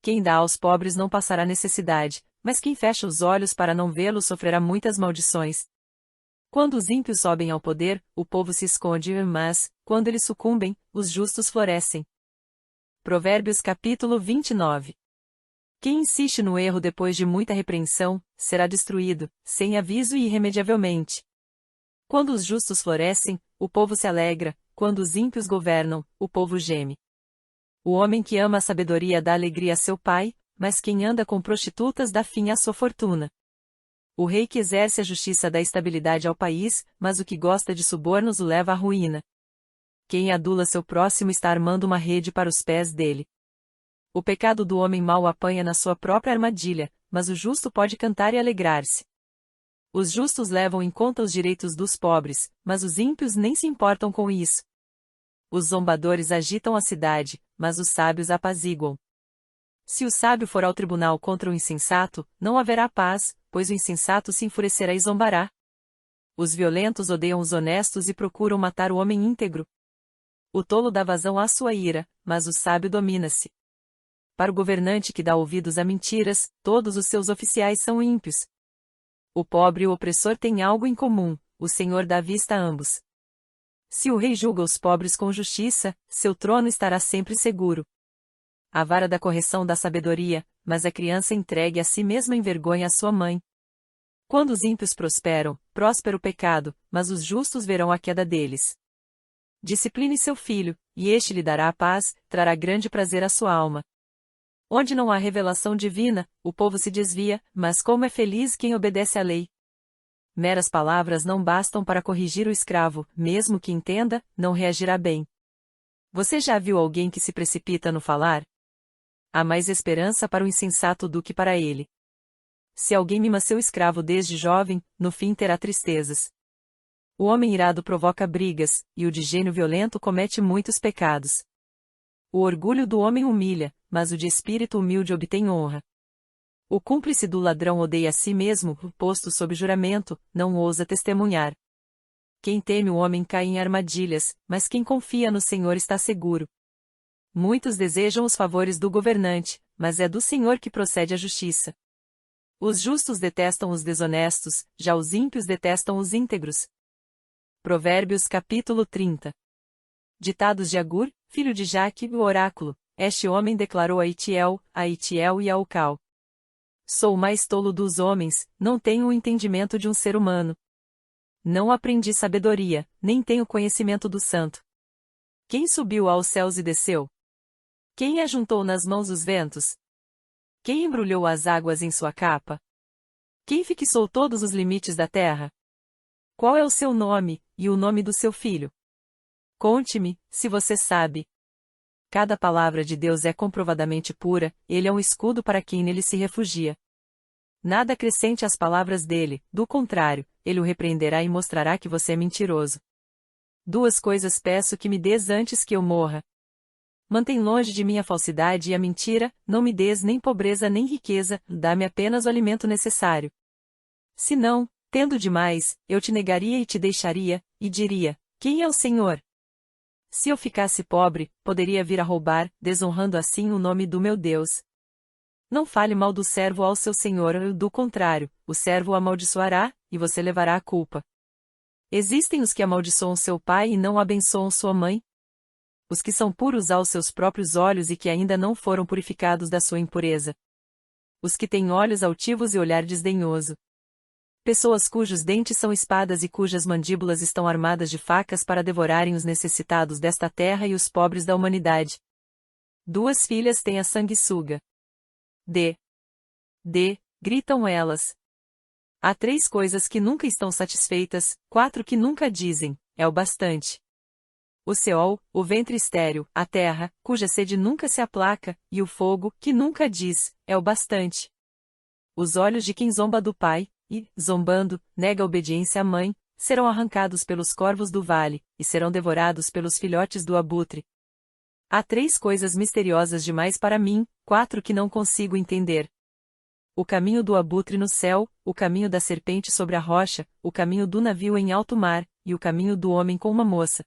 [SPEAKER 1] Quem dá aos pobres não passará necessidade, mas quem fecha os olhos para não vê-lo sofrerá muitas maldições. Quando os ímpios sobem ao poder, o povo se esconde, mas, quando eles sucumbem, os justos florescem. Provérbios capítulo 29. Quem insiste no erro depois de muita repreensão, será destruído, sem aviso e irremediavelmente. Quando os justos florescem, o povo se alegra, quando os ímpios governam, o povo geme. O homem que ama a sabedoria dá alegria a seu pai, mas quem anda com prostitutas dá fim à sua fortuna. O rei que exerce a justiça dá estabilidade ao país, mas o que gosta de subornos o leva à ruína. Quem adula seu próximo está armando uma rede para os pés dele. O pecado do homem mau apanha na sua própria armadilha, mas o justo pode cantar e alegrar-se. Os justos levam em conta os direitos dos pobres, mas os ímpios nem se importam com isso. Os zombadores agitam a cidade, mas os sábios apaziguam. Se o sábio for ao tribunal contra o insensato, não haverá paz, pois o insensato se enfurecerá e zombará. Os violentos odeiam os honestos e procuram matar o homem íntegro. O tolo dá vazão à sua ira, mas o sábio domina-se. Para o governante que dá ouvidos a mentiras, todos os seus oficiais são ímpios. O pobre e o opressor têm algo em comum, o Senhor dá vista a ambos. Se o rei julga os pobres com justiça, seu trono estará sempre seguro. A vara da correção dá sabedoria, mas a criança entregue a si mesma envergonha a sua mãe. Quando os ímpios prosperam, próspera o pecado, mas os justos verão a queda deles. Discipline seu filho, e este lhe dará a paz, trará grande prazer à sua alma. Onde não há revelação divina, o povo se desvia, mas como é feliz quem obedece à lei. Meras palavras não bastam para corrigir o escravo, mesmo que entenda, não reagirá bem. Você já viu alguém que se precipita no falar? Há mais esperança para o insensato do que para ele. Se alguém mima seu escravo desde jovem, no fim terá tristezas. O homem irado provoca brigas, e o de gênio violento comete muitos pecados. O orgulho do homem humilha, mas o de espírito humilde obtém honra. O cúmplice do ladrão odeia a si mesmo, posto sob juramento, não ousa testemunhar. Quem teme o homem cai em armadilhas, mas quem confia no Senhor está seguro. Muitos desejam os favores do governante, mas é do Senhor que procede a justiça. Os justos detestam os desonestos, já os ímpios detestam os íntegros. Provérbios capítulo 30. Ditados de Agur, filho de Jaque, o oráculo. Este homem declarou a Itiel e a Ucal. Sou o mais tolo dos homens, não tenho o entendimento de um ser humano. Não aprendi sabedoria, nem tenho conhecimento do santo. Quem subiu aos céus e desceu? Quem ajuntou nas mãos os ventos? Quem embrulhou as águas em sua capa? Quem fixou todos os limites da terra? Qual é o seu nome, e o nome do seu filho? Conte-me, se você sabe. Cada palavra de Deus é comprovadamente pura, ele é um escudo para quem nele se refugia. Nada acrescente às palavras dele, do contrário, ele o repreenderá e mostrará que você é mentiroso. Duas coisas peço que me dês antes que eu morra. Mantém longe de mim a falsidade e a mentira, não me dês nem pobreza nem riqueza, dá-me apenas o alimento necessário. Se não, tendo demais, eu te negaria e te deixaria, e diria, quem é o Senhor? Se eu ficasse pobre, poderia vir a roubar, desonrando assim o nome do meu Deus. Não fale mal do servo ao seu senhor, do contrário, o servo o amaldiçoará, e você levará a culpa. Existem os que amaldiçoam seu pai e não abençoam sua mãe? Os que são puros aos seus próprios olhos e que ainda não foram purificados da sua impureza. Os que têm olhos altivos e olhar desdenhoso. Pessoas cujos dentes são espadas e cujas mandíbulas estão armadas de facas para devorarem os necessitados desta terra e os pobres da humanidade. 2 filhas têm a sanguessuga. Gritam elas. Há 3 coisas que nunca estão satisfeitas, 4 que nunca dizem, é o bastante. O Seol, o ventre estéril, a terra, cuja sede nunca se aplaca, e o fogo, que nunca diz, é o bastante. Os olhos de quem zomba do pai, e, zombando, nega a obediência à mãe, serão arrancados pelos corvos do vale, e serão devorados pelos filhotes do abutre. Há 3 coisas misteriosas demais para mim, 4 que não consigo entender. O caminho do abutre no céu, o caminho da serpente sobre a rocha, o caminho do navio em alto mar, e o caminho do homem com uma moça.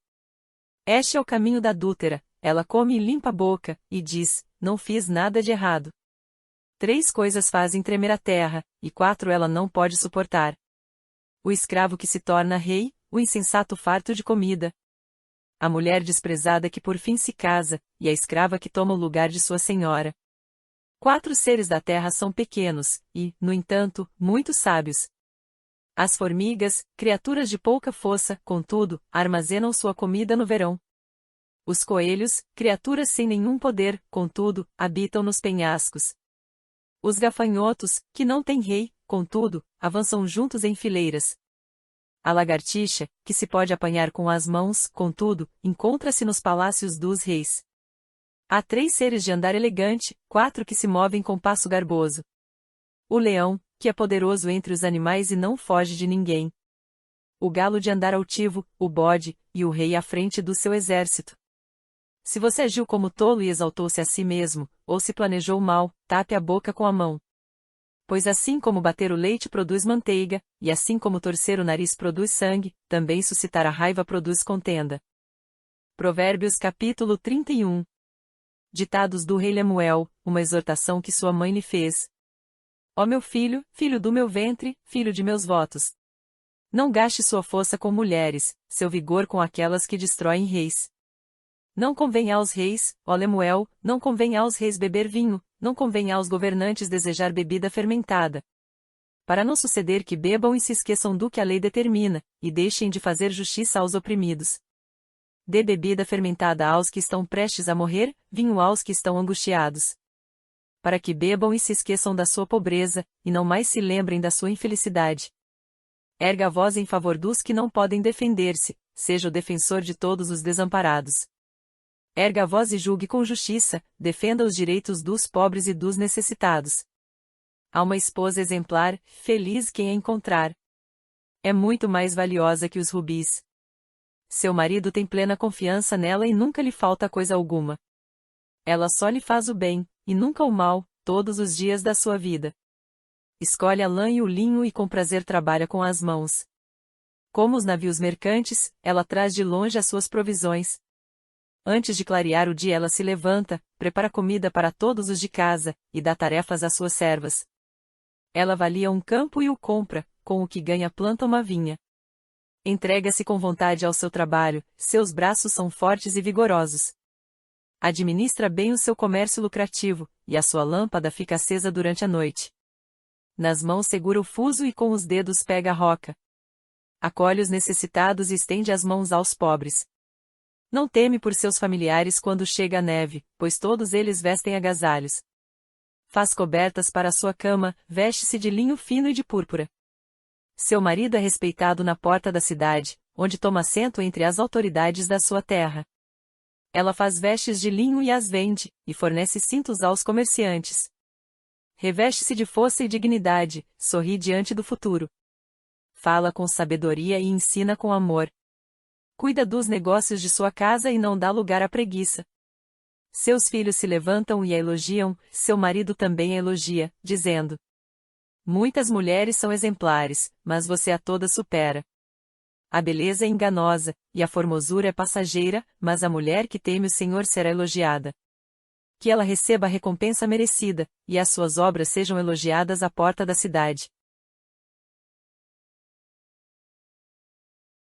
[SPEAKER 1] Este é o caminho da adúltera, ela come e limpa a boca, e diz, não fiz nada de errado. 3 coisas fazem tremer a terra, e 4 ela não pode suportar. O escravo que se torna rei, o insensato farto de comida. A mulher desprezada que por fim se casa, e a escrava que toma o lugar de sua senhora. 4 seres da terra são pequenos, e, no entanto, muito sábios. As formigas, criaturas de pouca força, contudo, armazenam sua comida no verão. Os coelhos, criaturas sem nenhum poder, contudo, habitam nos penhascos. Os gafanhotos, que não têm rei, contudo, avançam juntos em fileiras. A lagartixa, que se pode apanhar com as mãos, contudo, encontra-se nos palácios dos reis. Há 3 seres de andar elegante, 4 que se movem com passo garboso. O leão, que é poderoso entre os animais e não foge de ninguém. O galo de andar altivo, o bode, e o rei à frente do seu exército. Se você agiu como tolo e exaltou-se a si mesmo, ou se planejou mal, tape a boca com a mão. Pois assim como bater o leite produz manteiga, e assim como torcer o nariz produz sangue, também suscitar a raiva produz contenda. Provérbios capítulo 31. Ditados do rei Lemuel, uma exortação que sua mãe lhe fez. Ó meu filho, filho do meu ventre, filho de meus votos. Não gaste sua força com mulheres, seu vigor com aquelas que destroem reis. Não convém aos reis, ó Lemuel, não convém aos reis beber vinho, não convém aos governantes desejar bebida fermentada. Para não suceder que bebam e se esqueçam do que a lei determina, e deixem de fazer justiça aos oprimidos. Dê bebida fermentada aos que estão prestes a morrer, vinho aos que estão angustiados. Para que bebam e se esqueçam da sua pobreza, e não mais se lembrem da sua infelicidade. Erga a voz em favor dos que não podem defender-se, seja o defensor de todos os desamparados. Erga a voz e julgue com justiça, defenda os direitos dos pobres e dos necessitados. Há uma esposa exemplar, feliz quem a encontrar. É muito mais valiosa que os rubis. Seu marido tem plena confiança nela e nunca lhe falta coisa alguma. Ela só lhe faz o bem, e nunca o mal, todos os dias da sua vida. Escolhe a lã e o linho e com prazer trabalha com as mãos. Como os navios mercantes, ela traz de longe as suas provisões. Antes de clarear o dia ela se levanta, prepara comida para todos os de casa, e dá tarefas às suas servas. Ela avalia um campo e o compra, com o que ganha planta uma vinha. Entrega-se com vontade ao seu trabalho, seus braços são fortes e vigorosos. Administra bem o seu comércio lucrativo, e a sua lâmpada fica acesa durante a noite. Nas mãos segura o fuso e com os dedos pega a roca. Acolhe os necessitados e estende as mãos aos pobres. Não teme por seus familiares quando chega a neve, pois todos eles vestem agasalhos. Faz cobertas para a sua cama, veste-se de linho fino e de púrpura. Seu marido é respeitado na porta da cidade, onde toma assento entre as autoridades da sua terra. Ela faz vestes de linho e as vende, e fornece cintos aos comerciantes. Reveste-se de força e dignidade, sorri diante do futuro. Fala com sabedoria e ensina com amor. Cuida dos negócios de sua casa e não dá lugar à preguiça. Seus filhos se levantam e a elogiam, seu marido também a elogia, dizendo: muitas mulheres são exemplares, mas você a todas supera. A beleza é enganosa, e a formosura é passageira, mas a mulher que teme o Senhor será elogiada. Que ela receba a recompensa merecida, e as suas obras sejam elogiadas à porta da cidade.